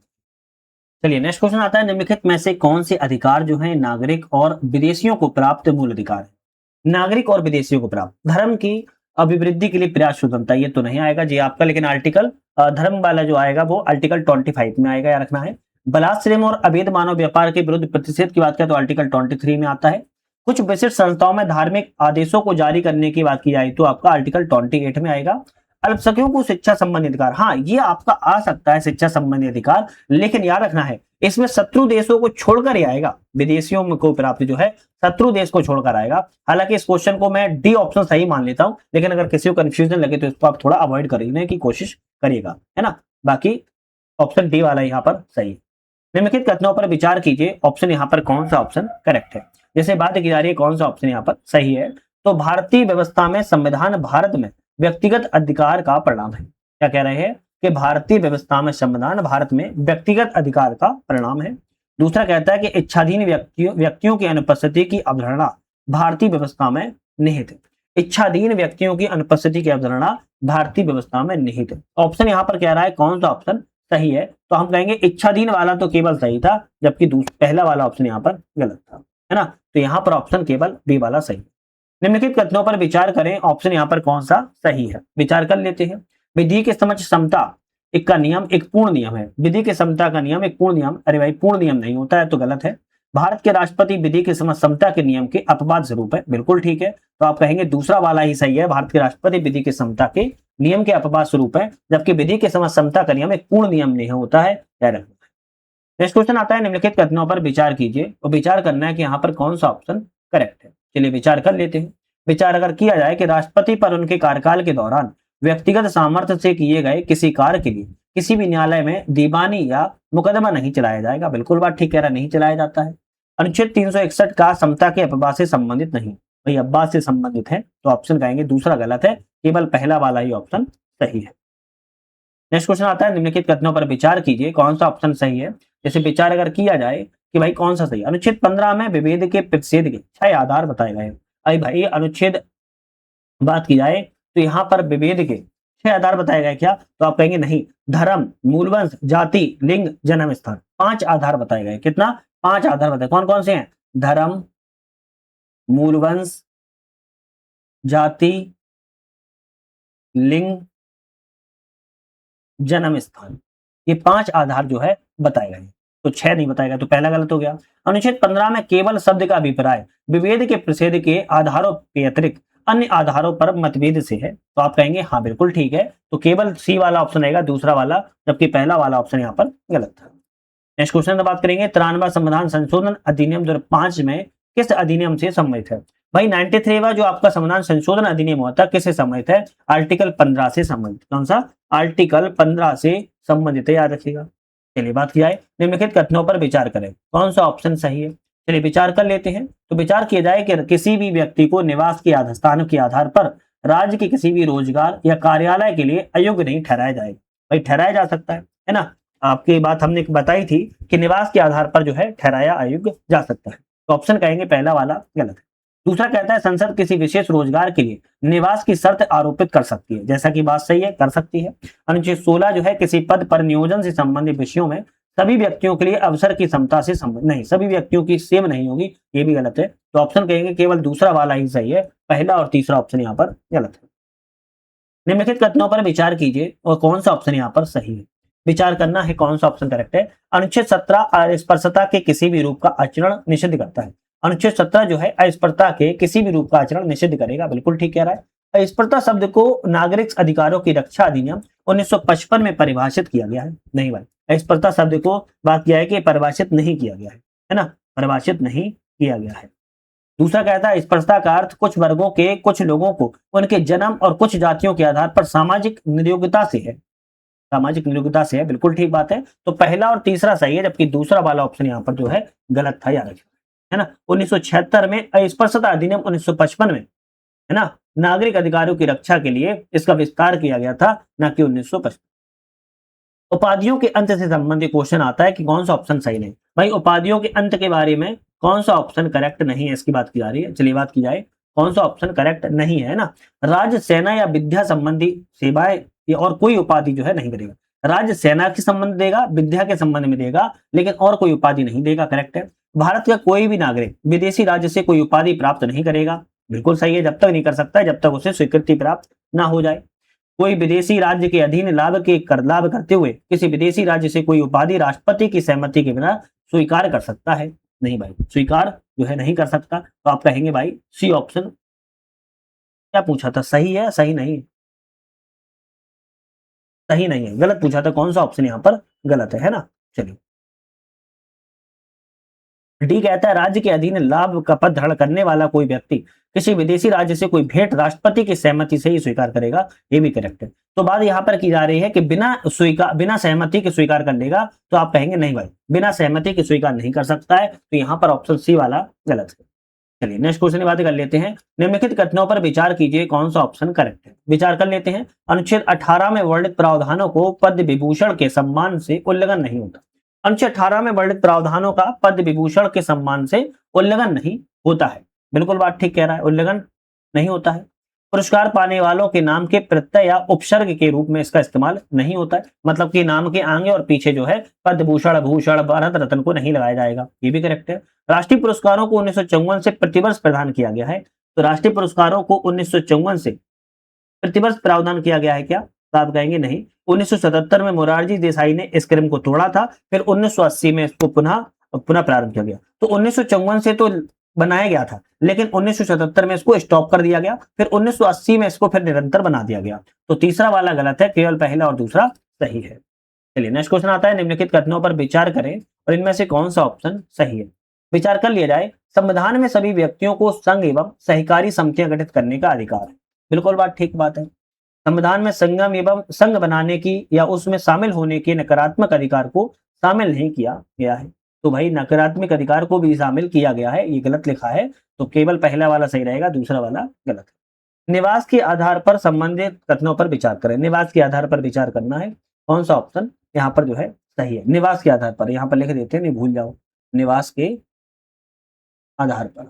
चलिए नेक्स्ट क्वेश्चन आता है, निम्नलिखित में से कौन से अधिकार जो है नागरिक और विदेशियों को प्राप्त मूल अधिकार है? नागरिक और विदेशियों को प्राप्त, धर्म की अभिवृद्धि के लिए प्रयास स्वतंत्रता, ये तो नहीं आएगा जी आपका, लेकिन आर्टिकल धर्म वाला जो आएगा वो आर्टिकल 25 में आएगा, याद रखना है। बलात्श्रम और अवैध मानव व्यापार के विरुद्ध प्रतिषेध की बात करें तो आर्टिकल 23 में आता है। कुछ विशिष्ट संस्थाओं में धार्मिक आदेशों को जारी करने की बात की जाए तो आपका आर्टिकल 28 में आएगा। अल्पसंख्यकों को शिक्षा संबंधी अधिकार, हाँ ये आपका आ सकता है शिक्षा संबंधी अधिकार, लेकिन याद रखना है इसमें शत्रु देशों को छोड़कर ही आएगा, विदेशियों को प्राप्ति जो है शत्रु देश को छोड़कर आएगा। हालांकि इस क्वेश्चन को मैं डी ऑप्शन सही मान लेता हूं, लेकिन अगर किसी को कंफ्यूजन लगे तो इसको आप थोड़ा अवॉइड करने की कोशिश करिएगा, है ना। बाकी ऑप्शन डी वाला यहाँ पर सही है। निम्नलिखित कथनों पर विचार कीजिए, ऑप्शन यहाँ पर कौन सा ऑप्शन करेक्ट है। जैसे बात की जा रही है कौन सा ऑप्शन यहाँ पर सही है, तो भारतीय व्यवस्था में संविधान भारत में व्यक्तिगत अधिकार का परिणाम है। क्या कह रहे हैं कि भारतीय व्यवस्था में संविधान भारत में व्यक्तिगत अधिकार का परिणाम है। दूसरा कहता है कि इच्छाधीन व्यक्तियों की अनुपस्थिति की अवधारणा भारतीय व्यवस्था में निहित है। इच्छाधीन व्यक्तियों की अनुपस्थिति की अवधारणा भारतीय व्यवस्था में निहित है। ऑप्शन यहाँ पर कह रहा है कौन सा ऑप्शन सही है, तो हम कहेंगे इच्छाधीन वाला तो केवल सही था, जबकि पहला वाला ऑप्शन यहाँ पर गलत था, है ना। तो यहाँ पर ऑप्शन केवल बी वाला सही। निम्नलिखित कथनों पर विचार करें, ऑप्शन यहाँ पर कौन सा सही है, विचार कर लेते हैं। विधि के समक्ष समता एक का नियम एक पूर्ण नियम है, विधि के समता का नियम एक पूर्ण नियम, अरे भाई पूर्ण नियम नहीं होता है तो गलत है। भारत के राष्ट्रपति विधि के समक्ष समता के नियम के अपवाद स्वरूप है, बिल्कुल ठीक है, तो आप कहेंगे दूसरा वाला ही सही है, भारत के राष्ट्रपति विधि के समता के नियम के अपवाद स्वरूप है, जबकि विधि के समक्ष समता का नियम एक पूर्ण नियम नहीं होता है, याद रखना। नेक्स्ट क्वेश्चन आता है, निम्नलिखित कथनों पर विचार कीजिए और विचार करना है कि यहाँ पर कौन सा ऑप्शन करेक्ट है। चलिए विचार कर लेते हैं। विचार अगर किया जाए कि राष्ट्रपति पर उनके कार्यकाल के दौरान व्यक्तिगत सामर्थ्य से किए गए किसी कार्य के लिए किसी भी न्यायालय में दीवानी या मुकदमा नहीं चलाया जाएगा, बिल्कुल बात ठीक कह रहा, नहीं चलाया जाता है। अनुच्छेद 361 का समता के अपवाद से संबंधित नहीं, भाई अपवाद से संबंधित है, तो ऑप्शन कहेंगे दूसरा गलत है, केवल पहला वाला ही ऑप्शन सही है। नेक्स्ट क्वेश्चन आता है, निम्नलिखित कथनों पर विचार कीजिए कौन सा ऑप्शन सही है। जैसे विचार अगर किया जाए कि भाई कौन सा सही, अनुच्छेद 15 में विभेद के प्रतिषेध के 6 आधार बताए गए। अरे भाई अनुच्छेद बात की जाए तो यहाँ पर विभेद के 6 आधार बताए गए क्या, तो आप कहेंगे नहीं, धर्म, मूलवंश, जाति, लिंग, जन्म स्थान, 5 आधार बताए गए। कितना? 5 आधार बताए, कौन कौन से हैं? धर्म, मूलवंश, जाति, लिंग, जन्म स्थान, ये 5 आधार जो है बताए गए। तो 6 नहीं बताएगा, तो पहला गलत हो गया। अनुच्छेद 15 में केवल शब्द का अभिप्राय विभेद के प्रतिषेध के आधारों के अतिरिक्त अन्य आधारों पर मतभेद से है, तो आप कहेंगे हाँ बिल्कुल ठीक है, तो केवल सी वाला ऑप्शन रहेगा, दूसरा वाला, जबकि पहला वाला ऑप्शन यहाँ पर गलत था। नेक्स्ट क्वेश्चन की बात करेंगे, 93वां संविधान संशोधन अधिनियम 2005 में किस अधिनियम से संबंधित है? भाई 93वां जो आपका संविधान संशोधन अधिनियम होता है किससे संबंधित है? आर्टिकल 15 से संबंधित। कौन सा? आर्टिकल 15 से संबंधित है, याद रखिएगा। चलिए बात किया है, निम्नलिखित कथनों पर विचार करें, कौन सा ऑप्शन सही है? चलिए विचार कर लेते हैं। तो विचार किया जाए कि किसी भी व्यक्ति को निवास के स्थान के आधार पर राज्य के किसी भी रोजगार या कार्यालय के लिए अयोग्य नहीं ठहराया जाएगा। भाई ठहराया जा सकता है ना? आपकी बात हमने बताई थी कि निवास के आधार पर जो है ठहराया अयोग्य जा सकता है, तो ऑप्शन कहेंगे पहला वाला गलत है। दूसरा कहता है संसद किसी विशेष रोजगार के लिए निवास की शर्त आरोपित कर सकती है, जैसा कि बात सही है, कर सकती है। अनुच्छेद 16 जो है किसी पद पर नियोजन से संबंधित विषयों में सभी व्यक्तियों के लिए अवसर की समता से संबंध नहीं, सभी व्यक्तियों की सेम नहीं होगी, ये भी गलत है। तो ऑप्शन कहेंगे केवल दूसरा वाला ही सही है, पहला और तीसरा ऑप्शन यहाँ पर गलत है। निम्नलिखित कथनों पर विचार कीजिए और कौन सा ऑप्शन यहाँ पर सही है। विचार करना है कौन सा ऑप्शन करेक्ट है। अनुच्छेद 17 अस्पृश्यता के किसी भी रूप का आचरण निषिद्ध करता है। अनुच्छेद 17 जो है अस्पृश्यता के किसी भी रूप का आचरण निषिद्ध करेगा, बिल्कुल ठीक कह रहा है। अस्पृश्यता शब्द को नागरिक अधिकारों की रक्षा अधिनियम 1955 में परिभाषित किया गया है। नहीं भाई, अस्पृश्यता शब्द को बात किया है कि परिभाषित नहीं किया गया है ना, परिभाषित नहीं किया गया है। दूसरा कहता है स्पर्शता का अर्थ कुछ वर्गों के कुछ लोगों को उनके जन्म और कुछ जातियों के आधार पर सामाजिक नियोग्यता से है, सामाजिक नियोग्यता से है, बिल्कुल ठीक बात है। तो पहला और तीसरा सही है, जबकि दूसरा वाला ऑप्शन यहाँ पर जो है गलत था, याद रखिए, है ना। 1976 में अस्पृश्यता अधिनियम 1955 में, है ना, नागरिक अधिकारों की रक्षा के लिए इसका विस्तार किया गया था, ना कि 1955। उपाधियों के अंत से संबंधित क्वेश्चन आता है कि कौन सा ऑप्शन सही नहीं। भाई उपाधियों के अंत के बारे में कौन सा ऑप्शन करेक्ट नहीं है, इसकी बात की जा रही है। चलिए बात की जाए कौन सा ऑप्शन करेक्ट नहीं है ना। राज्य सेना या विद्या संबंधी सेवाएं या और कोई उपाधि जो है नहीं करेगा। राज्य सेना के संबंध देगा, विद्या के संबंध में देगा, लेकिन और कोई उपाधि नहीं देगा, करेक्ट है। भारत का कोई भी नागरिक विदेशी राज्य से कोई उपाधि प्राप्त नहीं करेगा, बिल्कुल सही है, जब तक नहीं कर सकता है जब तक उसे स्वीकृति प्राप्त ना हो जाए। कोई विदेशी राज्य के अधीन लाभ करते हुए किसी विदेशी राज्य से कोई उपाधि राष्ट्रपति की सहमति के बिना स्वीकार कर सकता है? नहीं भाई, स्वीकार जो है नहीं कर सकता। तो आप कहेंगे भाई सी ऑप्शन, क्या पूछा था, सही है सही नहीं? सही नहीं है, गलत पूछा था। कौन सा ऑप्शन यहाँ पर गलत है ना। चलिए डी कहता है राज्य के अधीन लाभ का पद धारण करने वाला कोई व्यक्ति किसी विदेशी राज्य से कोई भेंट राष्ट्रपति की सहमति से ही स्वीकार करेगा, ये भी करेक्ट है। तो बात यहाँ पर की जा रही है कि बिना सहमति के स्वीकार कर लेगा, तो आप कहेंगे नहीं भाई, बिना सहमति के स्वीकार नहीं कर सकता है, तो यहाँ पर ऑप्शन सी वाला गलत है। चलिए नेक्स्ट क्वेश्चन की बात कर लेते हैं। निम्नलिखित कथनों पर विचार कीजिए, कौन सा ऑप्शन करेक्ट है। विचार कर लेते हैं। अनुच्छेद 18 में वर्णित प्रावधानों को पद्म विभूषण के सम्मान से उल्लंघन नहीं होता। अनुच्छेद 18 में वर्णित प्रावधानों का पद्म विभूषण के सम्मान से उल्लंघन नहीं होता है, बिल्कुल बात ठीक कह रहा है, उल्लंघन नहीं होता है। पुरस्कार पाने वालों के नाम के प्रत्यय या उपसर्ग के रूप में इसका इस्तेमाल नहीं होता है, मतलब कि नाम के आगे और पीछे जो है पद्मभूषण भूषण भारत रत्न को नहीं लगाया जाएगा, ये भी करेक्ट है। राष्ट्रीय पुरस्कारों को 1954 से प्रतिवर्ष प्रदान किया गया है, तो राष्ट्रीय पुरस्कारों को 1954 से प्रतिवर्ष प्रावधान किया गया है क्या? तो आप कहेंगे नहीं। 1977 में मोरारजी देसाई ने इस क्रम को तोड़ा था, फिर 1980 में इसको पुनः प्रारंभ किया गया। तो 1954 से तो बनाया गया था, लेकिन 1977 में इसको स्टॉप कर दिया गया, फिर 1980 में इसको फिर निरंतर बना दिया गया। तो तीसरा वाला गलत है, केवल पहला और दूसरा सही है। चलिए नेक्स्ट क्वेश्चन आता है। निम्नलिखित कथनों पर विचार करें और इनमें से कौन सा ऑप्शन सही है। विचार कर लिया जाए। संविधान में सभी व्यक्तियों को संघ एवं सहकारी समितियां गठित करने का अधिकार है, बिल्कुल बात ठीक बात है। संविधान में संगम एवं संघ बनाने की या उसमें शामिल होने के नकारात्मक अधिकार को शामिल नहीं किया गया है, तो भाई नकारात्मक अधिकार को भी शामिल किया गया है, ये गलत लिखा है, तो केवल पहला वाला सही रहेगा, दूसरा वाला गलत है। निवास के आधार पर संबंधित कथनों पर विचार करें। निवास के आधार पर विचार करना है, कौन सा ऑप्शन यहाँ पर जो है सही है। निवास के आधार पर यहाँ पर लिख देते हैं, नहीं भूल जाओ, निवास के आधार पर।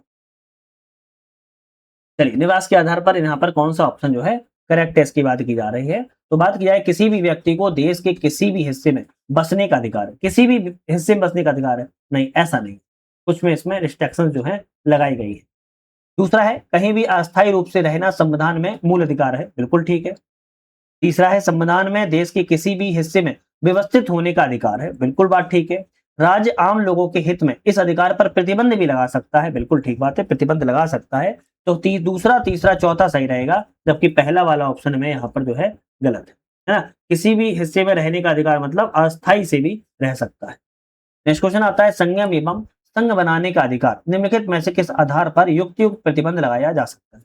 चलिए निवास के आधार पर यहाँ पर कौन सा ऑप्शन जो है करेक्ट है, इसकी बात की जा रही है। तो बात की जाए किसी भी व्यक्ति को देश के किसी भी हिस्से में बसने का अधिकार है, किसी भी हिस्से में बसने का अधिकार है, नहीं ऐसा नहीं, कुछ में इसमें रिस्ट्रिक्शन जो है लगाई गई है। दूसरा है कहीं भी अस्थायी रूप से रहना संविधान में मूल अधिकार है, बिल्कुल ठीक है। तीसरा है संविधान में देश के किसी भी हिस्से में व्यवस्थित होने का अधिकार है, बिल्कुल बात ठीक है। राज्य आम लोगों के हित में इस अधिकार पर प्रतिबंध भी लगा सकता है। बिल्कुल ठीक बात है, प्रतिबंध लगा सकता है। तो दूसरा, तीसरा, चौथा सही रहेगा, जबकि पहला वाला ऑप्शन में यहाँ पर जो है गलत है ना। किसी भी हिस्से में रहने का अधिकार मतलब अस्थाई से भी रह सकता है। नेक्स्ट क्वेश्चन आता है, संयम एवं संघ बनाने का अधिकार निम्नलिखित में से किस आधार पर युक्त प्रतिबंध लगाया जा सकता है।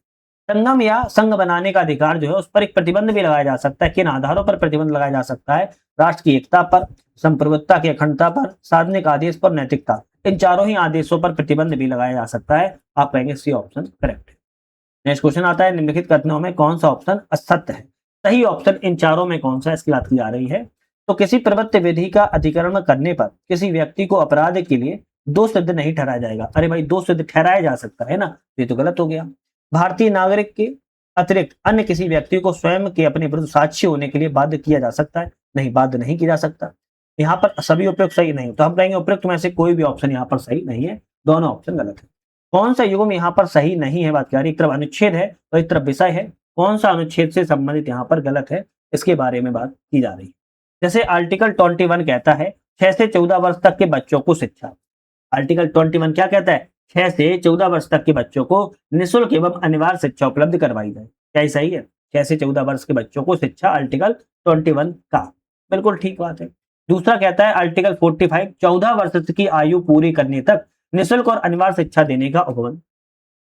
संगम या संघ बनाने का अधिकार जो है उस पर एक प्रतिबंध भी लगाया जा सकता है। किन आधारों पर प्रतिबंध लगाया जा सकता है? राष्ट्र की एकता पर, संप्रभुता की अखंडता पर, सार्वजनिक आदेश पर, नैतिकता। इन चारों ही आदेशों पर प्रतिबंध भी लगाया जा सकता है। आप कहेंगे सी ऑप्शन करेक्ट है। नेक्स्ट क्वेश्चन आता है, निम्नलिखित कथनों में कौन सा ऑप्शन असत्य है? सही ऑप्शन इन चारों में कौन सा है, इसकी बात की जा रही है। तो किसी प्रवृत्ति विधि का अधिकरण करने पर किसी व्यक्ति को अपराध के लिए दोष सिद्ध नहीं ठहराया जाएगा। अरे भाई, दोष सिद्ध ठहराया जा सकता है ना, ये तो गलत हो गया। भारतीय नागरिक के अतिरिक्त अन्य किसी व्यक्ति को स्वयं के अपने विरुद्ध साक्षी होने के लिए बाध्य किया जा सकता है? नहीं, बाध्य नहीं किया जा सकता। यहाँ पर सभी उपयुक्त सही नहीं, तो हम कहेंगे उपयुक्त में से कोई भी ऑप्शन यहाँ पर सही नहीं है, दोनों ऑप्शन गलत है। कौन सा युग्म यहाँ पर सही नहीं है बात कर रही, एक तरफ अनुच्छेद है और एक तरफ विषय है। कौन सा अनुच्छेद से संबंधित यहाँ पर गलत है, इसके बारे में बात की जा रही है। जैसे आर्टिकल 21 कहता है 6 से 14 वर्ष तक के बच्चों को शिक्षा। आर्टिकल 21 क्या कहता है? 6 से 14 वर्ष तक के बच्चों को निःशुल्क एवं अनिवार्य शिक्षा उपलब्ध करवाई जाए। क्या ये सही है? 6 से 14 वर्ष के बच्चों को शिक्षा, आर्टिकल 21 का, बिल्कुल ठीक बात है। दूसरा कहता है आर्टिकल 45 14 वर्ष की आयु पूरी करने तक निःशुल्क और अनिवार्य शिक्षा देने का उपबंध।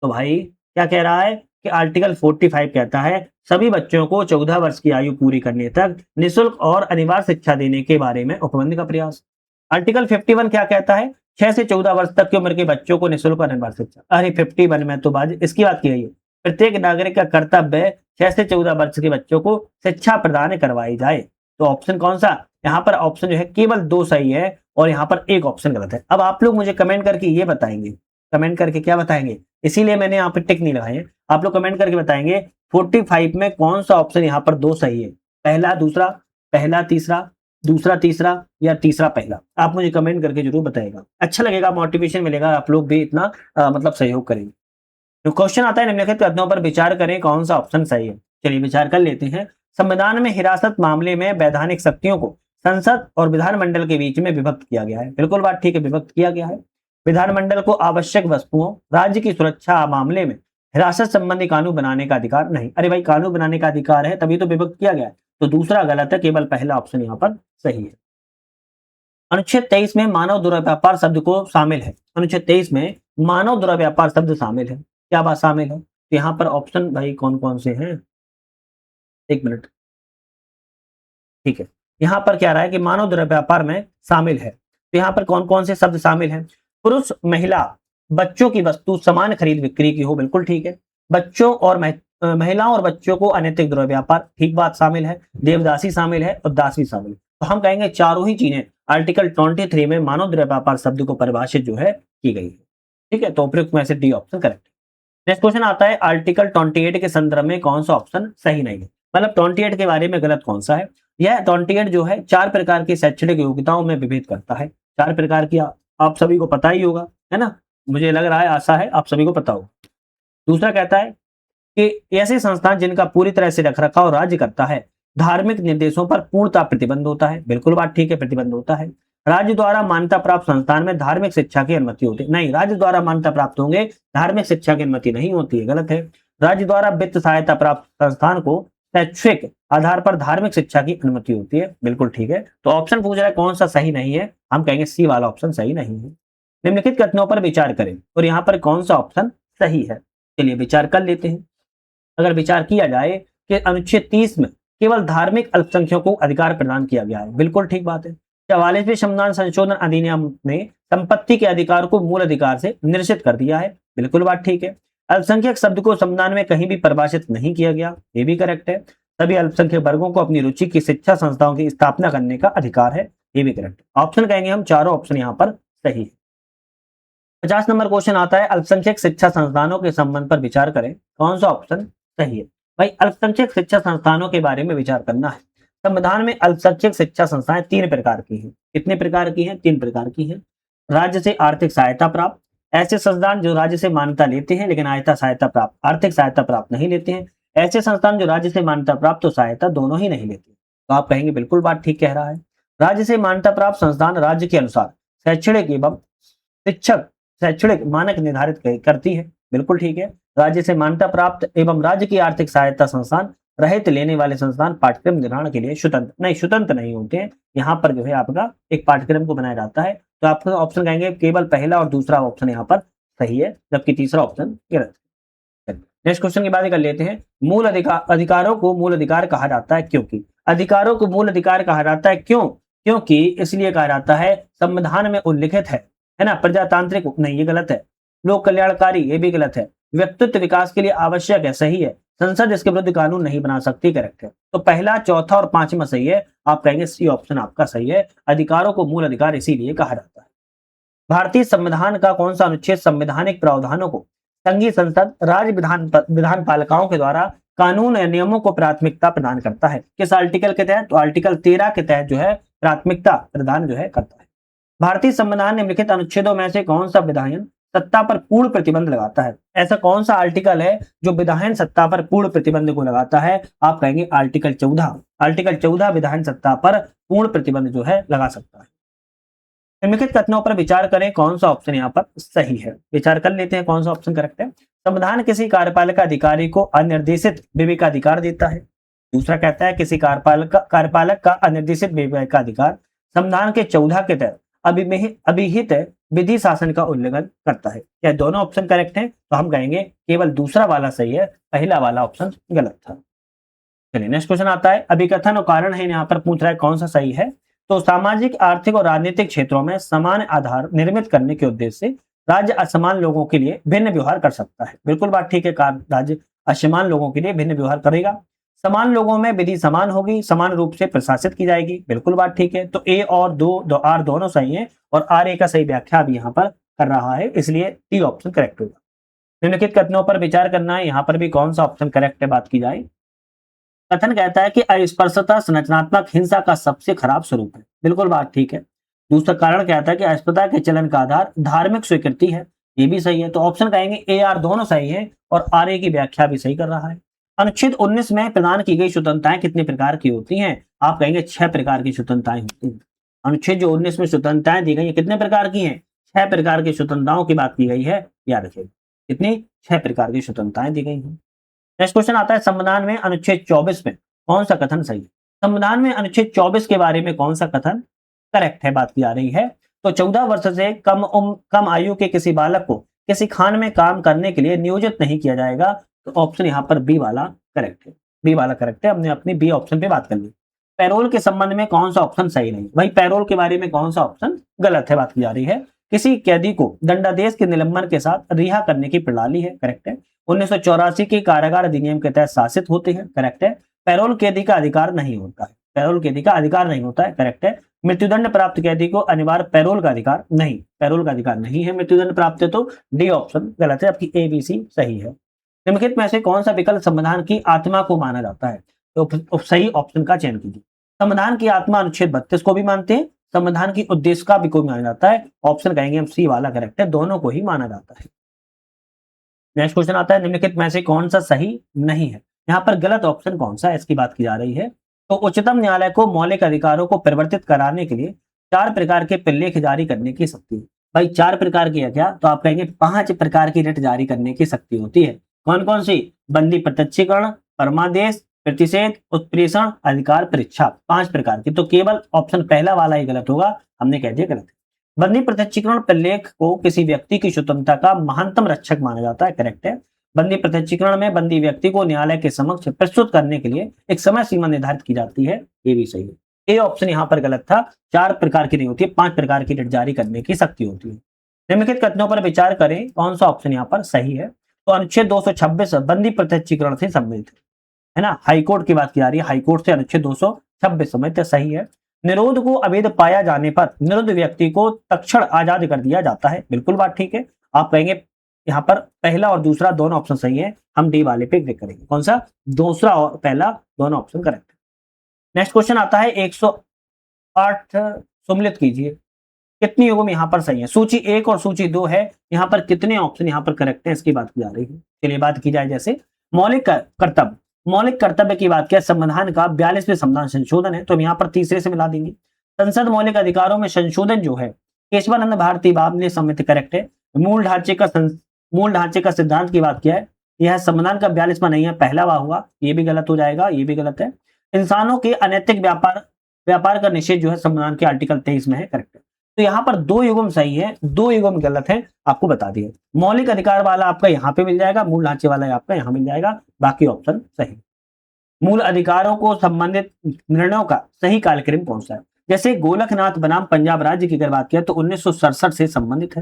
तो भाई क्या कह रहा है कि आर्टिकल 45 कहता है सभी बच्चों को 14 वर्ष की आयु पूरी करने तक निःशुल्क और अनिवार्य शिक्षा देने के बारे में उपबंध का प्रयास। आर्टिकल 51 क्या कहता है? 6 से 14 वर्ष तक की उम्र के बच्चों को निःशुल्क और अनिवार्य शिक्षा। अरे 51 में तो बात इसकी बात की गई है, प्रत्येक नागरिक का कर्तव्य है 6 से 14 वर्ष के बच्चों को शिक्षा प्रदान करवाई जाए। तो ऑप्शन कौन सा? यहाँ पर ऑप्शन जो है केवल 2 सही है और यहाँ पर एक ऑप्शन गलत है। अब आप लोग मुझे कमेंट करके ये बताएंगे, कमेंट करके क्या बताएंगे, इसीलिए मैंने यहाँ पे टिक नहीं लगाए हैं। आप लोग कमेंट करके बताएंगे 45 में कौन सा ऑप्शन यहाँ पर 2 सही है, पहला दूसरा, पहला तीसरा, दूसरा तीसरा या तीसरा पहला। आप मुझे कमेंट करके जरूर बताएगा, अच्छा लगेगा, मोटिवेशन मिलेगा, आप लोग भी इतना मतलब सहयोग करेंगे। तो क्वेश्चन आता है निम्नलिखित कथनों पर विचार करें कौन सा ऑप्शन सही है। चलिए विचार कर लेते हैं। संविधान में हिरासत मामले में वैधानिक शक्तियों को संसद और विधानमंडल के बीच में विभक्त किया गया है। बिल्कुल बात ठीक है, विभक्त किया गया है। विधानमंडल को आवश्यक वस्तुओं, राज्य की सुरक्षा मामले में हिरासत संबंधी कानून बनाने का अधिकार नहीं। अरे भाई, कानून बनाने का अधिकार है तभी तो विभक्त किया गया है। तो दूसरा गलत है, केवल पहला ऑप्शन यहाँ पर सही है। अनुच्छेद 23 में मानव दुर्व्यापार शब्द को शामिल है। अनुच्छेद 23 में मानव दुर्व्यापार शब्द शामिल है। क्या बात शामिल है? तो यहाँ पर ऑप्शन भाई कौन कौन से हैं, एक मिनट, ठीक है। यहाँ पर क्या रहा है कि मानव दुर्व्यापार में शामिल है, तो यहाँ पर कौन कौन से शब्द शामिल हैं? पुरुष, महिला, बच्चों की वस्तु समान खरीद बिक्री की हो, बिल्कुल ठीक है। बच्चों और महिलाओं और बच्चों को अनैतिक दुर्व्यापार, ठीक बात शामिल है। देवदासी शामिल है और दासी शामिल है। तो हम कहेंगे चारों ही चीजें आर्टिकल 23 में मानव दुर्व्यापार शब्द को परिभाषित जो है की गई है। ठीक है, तो उपयुक्त में से डी ऑप्शन करेक्ट है। नेक्स्ट क्वेश्चन आता है आर्टिकल 28 के संदर्भ में कौन सा ऑप्शन सही नहीं है, मतलब 28 के बारे में गलत कौन सा है। यह 28 जो है 4 प्रकार की शैक्षणिक योग्यताओं में विभेद करता है। 4 प्रकार की आप सभी को पता ही होगा, है ना, मुझे लग रहा है, आशा है आप सभी को पता होगा। दूसरा कहता है कि ऐसे संस्थान जिनका पूरी तरह से रखरखाव राज्य करता है, धार्मिक निर्देशों पर पूर्णतः प्रतिबंध होता है। बिल्कुल बात ठीक है, प्रतिबंध होता है। राज्य द्वारा मान्यता प्राप्त संस्थान में धार्मिक शिक्षा की अनुमति होती है। नहीं, राज्य द्वारा मान्यता प्राप्त होंगे, धार्मिक शिक्षा की अनुमति नहीं होती है, गलत है। राज्य द्वारा वित्त सहायता प्राप्त संस्थान को शैक्षिक आधार पर धार्मिक शिक्षा की अनुमति होती है, बिल्कुल ठीक है। तो ऑप्शन पूछ रहा है कौन सा सही नहीं है, हम कहेंगे सी वाला ऑप्शन सही नहीं है। निम्नलिखित कथनों पर विचार करें और यहाँ पर कौन सा ऑप्शन सही है। चलिए विचार कर लेते हैं। अगर विचार किया जाए कि अनुच्छेद 30 में केवल धार्मिक अल्पसंख्यकों को अधिकार प्रदान किया गया है, बिल्कुल ठीक बात है। 44वें संविधान संशोधन अधिनियम ने संपत्ति के अधिकार को मूल अधिकार से निश्चित कर दिया है, बिल्कुल बात ठीक है। अल्पसंख्यक शब्द को संविधान में कहीं भी परिभाषित नहीं किया गया, ये भी करेक्ट है। सभी अल्पसंख्यक वर्गों को अपनी रुचि की शिक्षा संस्थाओं की स्थापना करने का अधिकार है, ये भी करेक्ट है। ऑप्शन कहेंगे हम चारों ऑप्शन यहाँ पर सही है। 50 नंबर क्वेश्चन आता है अल्पसंख्यक शिक्षा संस्थानों के संबंध पर विचार करें, कौन सा ऑप्शन सही है। भाई अल्पसंख्यक शिक्षा संस्थानों के बारे में विचार करना है। संविधान में अल्पसंख्यक शिक्षा संस्थाएं 3 प्रकार की हैं। कितने प्रकार की हैं? 3 प्रकार की हैं। राज्य से आर्थिक सहायता प्राप्त, ऐसे संस्थान जो राज्य से मान्यता लेते हैं लेकिन आर्थिक सहायता प्राप्त नहीं लेते हैं, ऐसे संस्थान जो राज्य से मान्यता प्राप्त तो सहायता दोनों ही नहीं लेते। तो आप कहेंगे बिल्कुल बात ठीक कह रहा है। राज्य से मान्यता प्राप्त संस्थान राज्य के अनुसार शैक्षणिक एवं शिक्षक शैक्षणिक मानक निर्धारित करती है। बिल्कुल ठीक है। राज्य से मान्यता प्राप्त एवं राज्य की आर्थिक सहायता संस्थान रहित लेने वाले संस्थान पाठ्यक्रम निर्माण के लिए स्वतंत्र नहीं होते हैं। यहाँ पर जो है आपका एक पाठ्यक्रम को बनाया जाता है। तो आपका ऑप्शन कहेंगे केवल पहला और दूसरा ऑप्शन यहाँ पर सही है, जबकि तीसरा ऑप्शन गलत है। नेक्स्ट क्वेश्चन की बात कर लेते हैं। मूल अधिकारों को मूल अधिकार कहा जाता है क्योंकि? अधिकारों को मूल अधिकार कहा जाता है क्यों? क्योंकि इसलिए कहा जाता है संविधान में उल्लिखित है ना। प्रजातांत्रिक नहीं, ये गलत है। लोक कल्याणकारी, ये भी गलत है। व्यक्तित्व विकास के लिए आवश्यक है, सही है। संसद इसके विरुद्ध कानून नहीं बना सकती, करेक्ट है। तो पहला, चौथा और पांचवा सही है। आप कहेंगे सी ऑप्शन आपका सही है। अधिकारों को मूल अधिकार इसीलिए कहा जाता है। भारतीय संविधान का कौन सा अनुच्छेद संवैधानिक प्रावधानों को संघीय संसद राज्य विधान पालिकाओं के द्वारा कानून या नियमों को प्राथमिकता प्रदान करता है? किस आर्टिकल के तहत? तो आर्टिकल 13 के तहत जो है प्राथमिकता प्रदान जो है करता है। भारतीय संविधान निम्नलिखित अनुच्छेदों में से कौन सा विधायन सत्ता पर पूर्ण प्रतिबंध लगाता है? ऐसा कौन सा आर्टिकल है जो विधायन सत्ता पर पूर्ण प्रतिबंध को लगाता है? आप कहेंगे आर्टिकल 14। आर्टिकल 14 विधायन सत्ता पर पूर्ण प्रतिबंध जो है लगा सकता है। निम्नलिखित कथनों पर विचार करें, कौन सा ऑप्शन यहाँ पर सही है? विचार कर लेते हैं कौन सा ऑप्शन करेक्ट है। संविधान किसी कार्यपालिका अधिकारी को अनिर्देशित विवेकाधिकार देता है। दूसरा कहता है किसी कार्यपालक का अनिर्देशित विवेकाधिकार संविधान के 14 के तहत अभिहित विधि शासन का उल्लंघन करता है। क्या दोनों ऑप्शन करेक्ट हैं? तो हम कहेंगे केवल दूसरा वाला सही है, पहला वाला ऑप्शन गलत था। चलिए नेक्स्ट क्वेश्चन आता है। अभिकथन और कारण है, यहाँ पर पूछ रहा है कौन सा सही है। तो सामाजिक, आर्थिक और राजनीतिक क्षेत्रों में समान आधार निर्मित करने के उद्देश्य से राज्य असमान लोगों के लिए भिन्न व्यवहार कर सकता है। बिल्कुल बात ठीक है। राज्य असमान लोगों के लिए भिन्न व्यवहार करेगा। समान लोगों में विधि समान होगी, समान रूप से प्रशासित की जाएगी। बिल्कुल बात ठीक है। तो ए और आर दोनों सही है और आर ए का सही व्याख्या भी यहाँ पर कर रहा है, इसलिए टी ऑप्शन करेक्ट होगा। निम्नलिखित कथनों पर विचार करना है, यहाँ पर भी कौन सा ऑप्शन करेक्ट है बात की जाए। कथन कहता है कि अस्पृश्यता संरचनात्मक हिंसा का सबसे खराब स्वरूप है। बिल्कुल बात ठीक है। दूसरा कारण कहता है कि अस्पृश्यता के चलन का आधार धार्मिक स्वीकृति है। ये भी सही है। तो ऑप्शन कहेंगे ए आर दोनों सही है और आर ए की व्याख्या भी सही कर रहा है। अनुच्छेद 19 में प्रदान की गई स्वतंत्रताएं कितने प्रकार की होती हैं? आप कहेंगे 6 प्रकार की स्वतंत्रताएं होती हैं। अनुच्छेद जो 19 में स्वतंत्रताएं दी गई है कितने प्रकार की हैं? 6 प्रकार की स्वतंत्रताओं की बात की गई है, याद रखिए। कितनी? 6 प्रकार की स्वतंत्रताएं दी गई हैं। नेक्स्ट क्वेश्चन आता है संविधान में अनुच्छेद 24 में कौन सा कथन सही है? संविधान में अनुच्छेद 24 के बारे में कौन सा कथन करेक्ट है बात की जा रही है। तो 14 वर्ष से कम आयु के किसी बालक को किसी खान में काम करने के लिए नियोजित नहीं किया जाएगा। तो ऑप्शन यहाँ पर बी वाला करेक्ट है। बी वाला करेक्ट है। हमने अपनी बी ऑप्शन पे बात कर ली। पैरोल के संबंध में कौन सा ऑप्शन सही नहीं? भाई पैरोल के बारे में कौन सा ऑप्शन गलत है बात की जा रही है। किसी कैदी को दंडादेश के निलंबन के साथ रिहा करने की प्रणाली है, करेक्ट है। 1984 के कारागार अधिनियम के तहत शासित होते हैं, करेक्ट है। पैरोल कैदी का अधिकार नहीं होता है। पैरोल कैदी का अधिकार नहीं होता है, करेक्ट है। मृत्युदंड प्राप्त कैदी को अनिवार्य पैरोल का अधिकार नहीं, पैरोल का अधिकार नहीं है। मृत्युदंड प्राप्त है तो डी ऑप्शन गलत है, आपकी ए बी सी सही है। निम्नलिखित में से कौन सा विकल्प संविधान की आत्मा को माना जाता है? तो सही ऑप्शन का चयन कीजिए। संविधान की आत्मा अनुच्छेद 32 को भी मानते हैं, संविधान की उद्देश्य का भी को माना जाता है। ऑप्शन कहेंगे हम सी वाला करेक्ट है, दोनों को ही माना जाता है। नेक्स्ट क्वेश्चन आता है निम्नलिखित में से कौन सा सही नहीं है? यहाँ पर गलत ऑप्शन कौन सा है इसकी बात की जा रही है। तो उच्चतम न्यायालय को मौलिक अधिकारों को परिवर्तित कराने के लिए 4 प्रकार के प्रलेख जारी करने की शक्ति है। भाई 4 प्रकार की है क्या? तो आप कहेंगे 5 प्रकार की रिट जारी करने की शक्ति होती है। कौन कौन सी? बंदी प्रत्यक्षीकरण, परमादेश, प्रतिषेध, उत्प्रेषण, अधिकार परीक्षा, 5 प्रकार की। तो केवल ऑप्शन पहला वाला ही गलत होगा, हमने कह दिया गलत है। बंदी प्रत्यक्षीकरण प्रलेख को किसी व्यक्ति की स्वतंत्रता का महानतम रक्षक माना जाता है, करेक्ट है। बंदी प्रत्यक्षीकरण में बंदी व्यक्ति को न्यायालय के समक्ष प्रस्तुत करने के लिए एक समय सीमा निर्धारित की जाती है, ये भी सही है। ए ऑप्शन यहाँ पर गलत था। 4 प्रकार की नहीं होती है, 5 प्रकार की रिट जारी करने की शक्ति होती है। निम्नलिखित कथनों पर विचार करें, कौन सा ऑप्शन यहाँ पर सही है। तो अनुच्छेद 226 बंदी प्रत्यक्षीकरण से संबंधित है ना, हाईकोर्ट की बात की जा रही है। हाईकोर्ट से अनुच्छेद 226 संबंधित सही है। निरोध को अवैध पाया जाने पर निरुद्ध व्यक्ति को तत्क्षण आजाद कर दिया जाता है, बिल्कुल बात ठीक है। आप कहेंगे यहाँ पर पहला और दूसरा दोनों ऑप्शन सही है, हम डी वाले पे क्लिक करेंगे। कौन सा? दूसरा और पहला दोनों ऑप्शन करेक्ट है। नेक्स्ट क्वेश्चन आता है 108 सम्मिलित कीजिए कितनी युगों में यहाँ पर सही है। सूची 1 और सूची 2 है, यहाँ पर कितने ऑप्शन यहाँ पर करेक्ट है इसकी बात की जा रही है। चलिए बात की जाए जैसे मौलिक कर्तव्य, मौलिक कर्तव्य की बात किया, संविधान का 42वें संविधान संशोधन है, तो हम यहाँ पर तीसरे से मिला देंगे। संसद मौलिक अधिकारों में संशोधन जो है केशवानंद भारती बाबने समिति करेक्ट है। मूल ढांचे का सिद्धांत की बात किया है, यह संविधान का 42वां नहीं है, पहला वाह हुआ, ये भी गलत हो जाएगा, ये भी गलत है। इंसानों के अनैतिक व्यापार का निषेध जो है संविधान के आर्टिकल 23 में है, करेक्ट है। तो यहाँ पर 2 युग्म सही है, 2 युग्म गलत है, आपको बता दिए। मौलिक अधिकार वाला आपका यहाँ पे मिल जाएगा, मूल ढांचे वाला आपका यहाँ मिल जाएगा, बाकी ऑप्शन सही। मूल अधिकारों को संबंधित निर्णयों का सही कालक्रम कौन सा है? जैसे गोलकनाथ बनाम पंजाब राज्य की अगर बात किया तो 1967 से संबंधित है।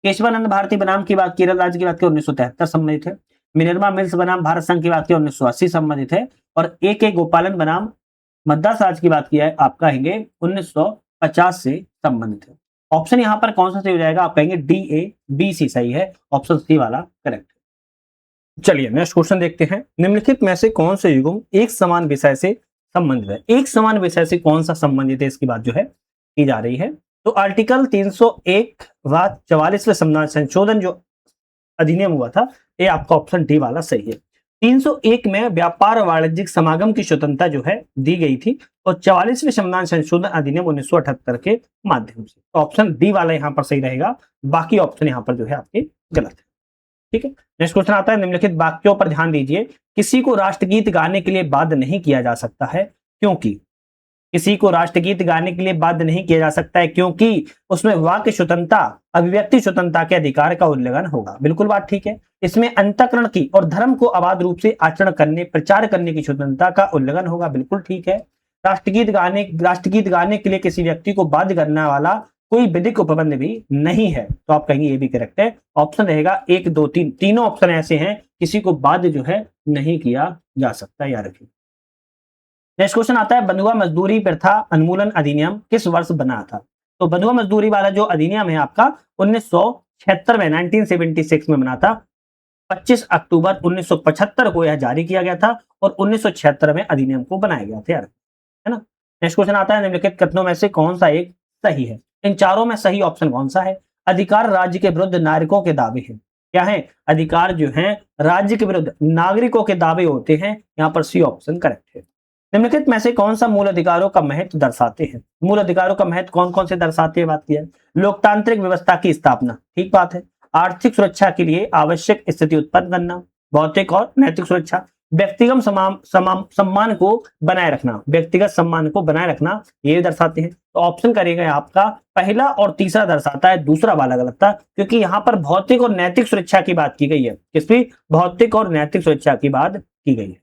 केशवानंद भारती बनाम की बात केरल राज्य की बात की 1973 संबंधित है। मिनर्वा मिल्स बनाम भारत संघ की बात की 1980 संबंधित है। और ए गोपालन बनाम मद्रास राज्य की बात किया है, आप कहेंगे 1950 से संबंधित है। ऑप्शन यहाँ पर कौन सा सही हो जाएगा? आप कहेंगे डी ए बी सी सही है, ऑप्शन सी वाला करेक्ट। चलिए नेक्स्ट क्वेश्चन देखते हैं। निम्नलिखित में से कौन से युग्म एक समान विषय से संबंधित है? एक समान विषय से कौन सा संबंधित है, इसकी बात जो है की जा रही है। तो आर्टिकल 301 व 44वें संविधान संशोधन जो अधिनियम हुआ था, ये आपका ऑप्शन डी वाला सही है। 301 में व्यापार वाणिज्यिक समागम की स्वतंत्रता जो है दी गई थी और 44वें संविधान संशोधन अधिनियम 1978 के माध्यम से। तो ऑप्शन डी वाला यहाँ पर सही रहेगा, बाकी ऑप्शन यहाँ पर जो है आपके गलत है। ठीक है, नेक्स्ट क्वेश्चन आता है। निम्नलिखित वाक्यों पर ध्यान दीजिए। किसी को राष्ट्रगीत गाने के लिए बाध्य नहीं किया जा सकता है क्योंकि, किसी को राष्ट्रगीत गाने के लिए बाध्य नहीं किया जा सकता है क्योंकि उसमें वाक्य स्वतंत्रता, अभिव्यक्ति स्वतंत्रता के अधिकार का उल्लंघन होगा। बिल्कुल बात ठीक है। इसमें अंतःकरण की और धर्म को अबाध रूप से आचरण करने, प्रचार करने की स्वतंत्रता का उल्लंघन होगा। बिल्कुल ठीक है। राष्ट्रगीत गाने के लिए किसी व्यक्ति को बाध्य करने वाला कोई विधिक उपबंध भी नहीं है, तो आप कहेंगे ये भी करेक्ट है। ऑप्शन रहेगा 1, 2, 3, तीनों ऑप्शन ऐसे हैं, किसी को बाध्य जो है नहीं किया जा सकता, याद रखिए। नेक्स्ट क्वेश्चन आता है। बंधुआ मजदूरी प्रथा उन्मूलन अधिनियम किस वर्ष बना था? तो बंधुआ मजदूरी वाला जो अधिनियम है आपका 1976 में 1976 में बना था। 25 अक्टूबर 1975 को यह जारी किया गया था और 1976 में अधिनियम को बनाया गया था, यार, है ना। नेक्स्ट क्वेश्चन आता है। निम्नलिखित कथनों में से कौन सा एक सही है? इन चारों में सही ऑप्शन कौन सा है? अधिकार राज्य के विरुद्ध नागरिकों के दावे हैं। क्या है? अधिकार जो है राज्य के विरुद्ध नागरिकों के दावे होते हैं, यहाँ पर सी ऑप्शन करेक्ट है। निम्नलिखित में से कौन सा मूल अधिकारों का महत्व दर्शाते हैं? मूल अधिकारों का महत्व कौन कौन से दर्शाते हैं बात की है। लोकतांत्रिक व्यवस्था की स्थापना, ठीक बात है। आर्थिक सुरक्षा के लिए आवश्यक स्थिति उत्पन्न करना, भौतिक और नैतिक सुरक्षा, व्यक्तिगत सम्मान को बनाए रखना, व्यक्तिगत सम्मान को बनाए रखना, ये दर्शाते हैं। तो ऑप्शन करेगा आपका पहला और तीसरा दर्शाता है, दूसरा वाला गलत था, क्योंकि यहाँ पर भौतिक और नैतिक सुरक्षा की बात की गई है। किसकी? भौतिक और नैतिक सुरक्षा की बात की गई है।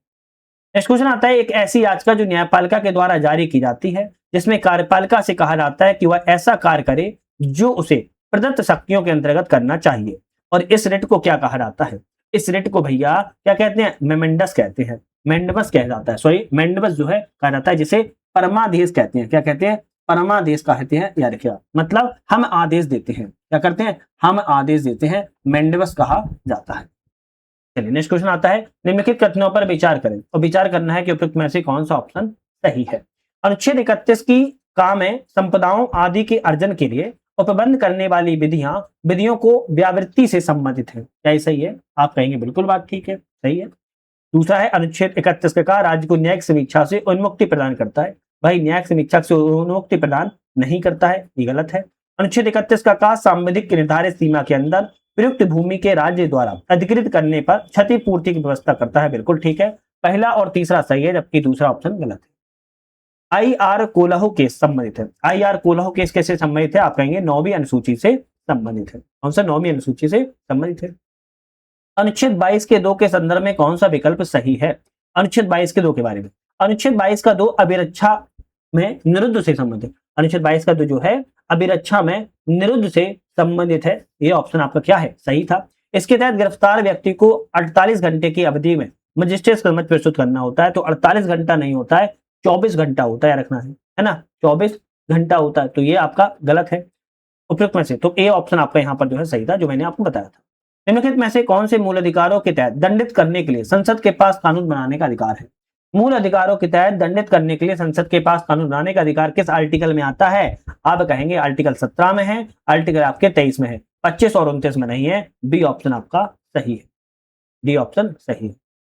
नेक्स्ट क्वेश्चन आता है। एक ऐसी याचिका जो न्यायपालिका के द्वारा जारी की जाती है जिसमें कार्यपालिका से कहा जाता है कि वह ऐसा कार्य करे जो उसे प्रदत्त शक्तियों के अंतर्गत करना चाहिए, और इस रिट को क्या कहा जाता है? इस रिट को भैया क्या कहते हैं? मेमेंडस कहते हैं, मेंडबस कहा जाता है, सॉरी मेंडबस जो है कहा जाता है, जिसे परमादेश कहते हैं। क्या कहते हैं? परमादेश कहते हैं, याद रखिएगा। मतलब हम आदेश देते हैं, क्या करते हैं? हम आदेश देते हैं, मेंडबस कहा जाता है। चलिए नेक्स्ट क्वेश्चन आता है। निम्नलिखित कथनों पर विचार करें, और विचार करना है कि उपयुक्त में से कौन सा ऑप्शन सही है। अनुच्छेद 31 की काम है संपदाओं आदि के अर्जन के लिए उपबंध करने वाली विधियों को व्यावृत्ति से संबंधित है। क्या ये सही है? आप कहेंगे बिल्कुल बात ठीक है, सही है। दूसरा है अनुच्छेद 31 का कहा राज्य को न्यायिक समीक्षा से उन्मुक्ति प्रदान करता है। भाई न्यायिक समीक्षा से उन्मुक्ति प्रदान नहीं करता है, ये गलत है। अनुच्छेद 31 का कहा सांविधिक की निर्धारित सीमा के अंदर प्रयुक्त भूमि के राज्य द्वारा अधिकृत करने पर क्षतिपूर्ति की व्यवस्था करता है। बिल्कुल ठीक है, पहला और तीसरा सही है, जबकि दूसरा ऑप्शन गलत है। आईआर कोल्हू केस संबंधित है। आईआर कोल्हू केस कैसे संबंधित है? आप कहेंगे 9वीं अनुसूची से संबंधित है। कौन सा? 9वीं अनुसूची से संबंधित है। अनुच्छेद 22 के 2 के संदर्भ में कौन सा विकल्प सही है? अनुच्छेद 22 के 2 के बारे में। अनुच्छेद 22 का 2 अभिरक्षा में निरुद्ध से संबंधित। अनुच्छेद 22 का 2 जो है अभिरक्षा में निरुद्ध से संबंधित है, ये ऑप्शन आपका क्या है? सही था। इसके तहत गिरफ्तार व्यक्ति को 48 घंटे की अवधि में मजिस्ट्रेट समक्ष प्रस्तुत करना होता है। तो 48 घंटा नहीं होता है, 24 घंटा होता है, रखना है ना, 24 घंटा होता है। तो ये आपका गलत है उपयुक्त में से। तो ए ऑप्शन आपका यहाँ पर जो है सही था, जो मैंने आपको बताया था। निम्नलिखित में से कौन से मूल अधिकारों के तहत दंडित करने के लिए संसद के पास कानून बनाने का अधिकार है? मूल अधिकारों के तहत दंडित करने के लिए संसद के पास कानून बनाने का अधिकार किस आर्टिकल में आता है? आप कहेंगे आर्टिकल 17 में है, आर्टिकल आपके 23 में है, 25 और 29 में नहीं है। बी ऑप्शन आपका सही है, डी ऑप्शन सही है।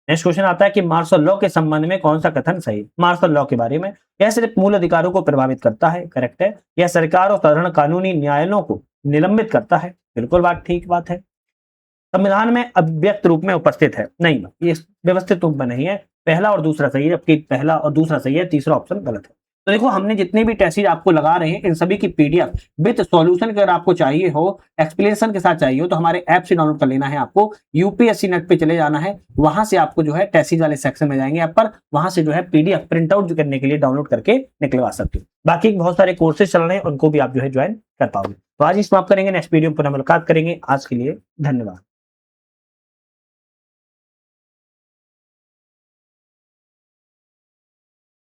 नेक्स्ट क्वेश्चन आता है कि मार्शल लॉ के संबंध में कौन सा कथन सही? मार्शल लॉ के बारे में, यह सिर्फ मूल अधिकारों को प्रभावित करता है, करेक्ट है। यह सरकार और साधारण कानूनी न्यायालयों को निलंबित करता है, बिल्कुल बात ठीक बात है। संविधान में अव्यक्त रूप में उपस्थित है, नहीं, ये व्यवस्थित रूप में नहीं है। पहला और दूसरा सही है, जबकि पहला और दूसरा सही है, तीसरा ऑप्शन गलत है। तो देखो हमने जितने भी टेस्ट आपको लगा रहे हैं इन सभी की पीडीएफ विद सॉल्यूशन अगर आपको चाहिए हो, एक्सप्लेनेशन के साथ चाहिए हो, तो हमारे ऐप से डाउनलोड कर लेना है। आपको यूपीएससी नेट पे चले जाना है, वहां से आपको जो है टेस्ट वाले सेक्शन में जाएंगे ऐप पर, वहां से जो है पीडीएफ प्रिंट आउट करने के लिए डाउनलोड करके निकलवा सकते हो। बाकी बहुत सारे कोर्सेज चल रहे हैं, उनको भी आप जो है ज्वाइन कर पाओगे। तो आज ही समाप्त करेंगे, नेक्स्ट वीडियो पर मुलाकात करेंगे। आज के लिए धन्यवाद।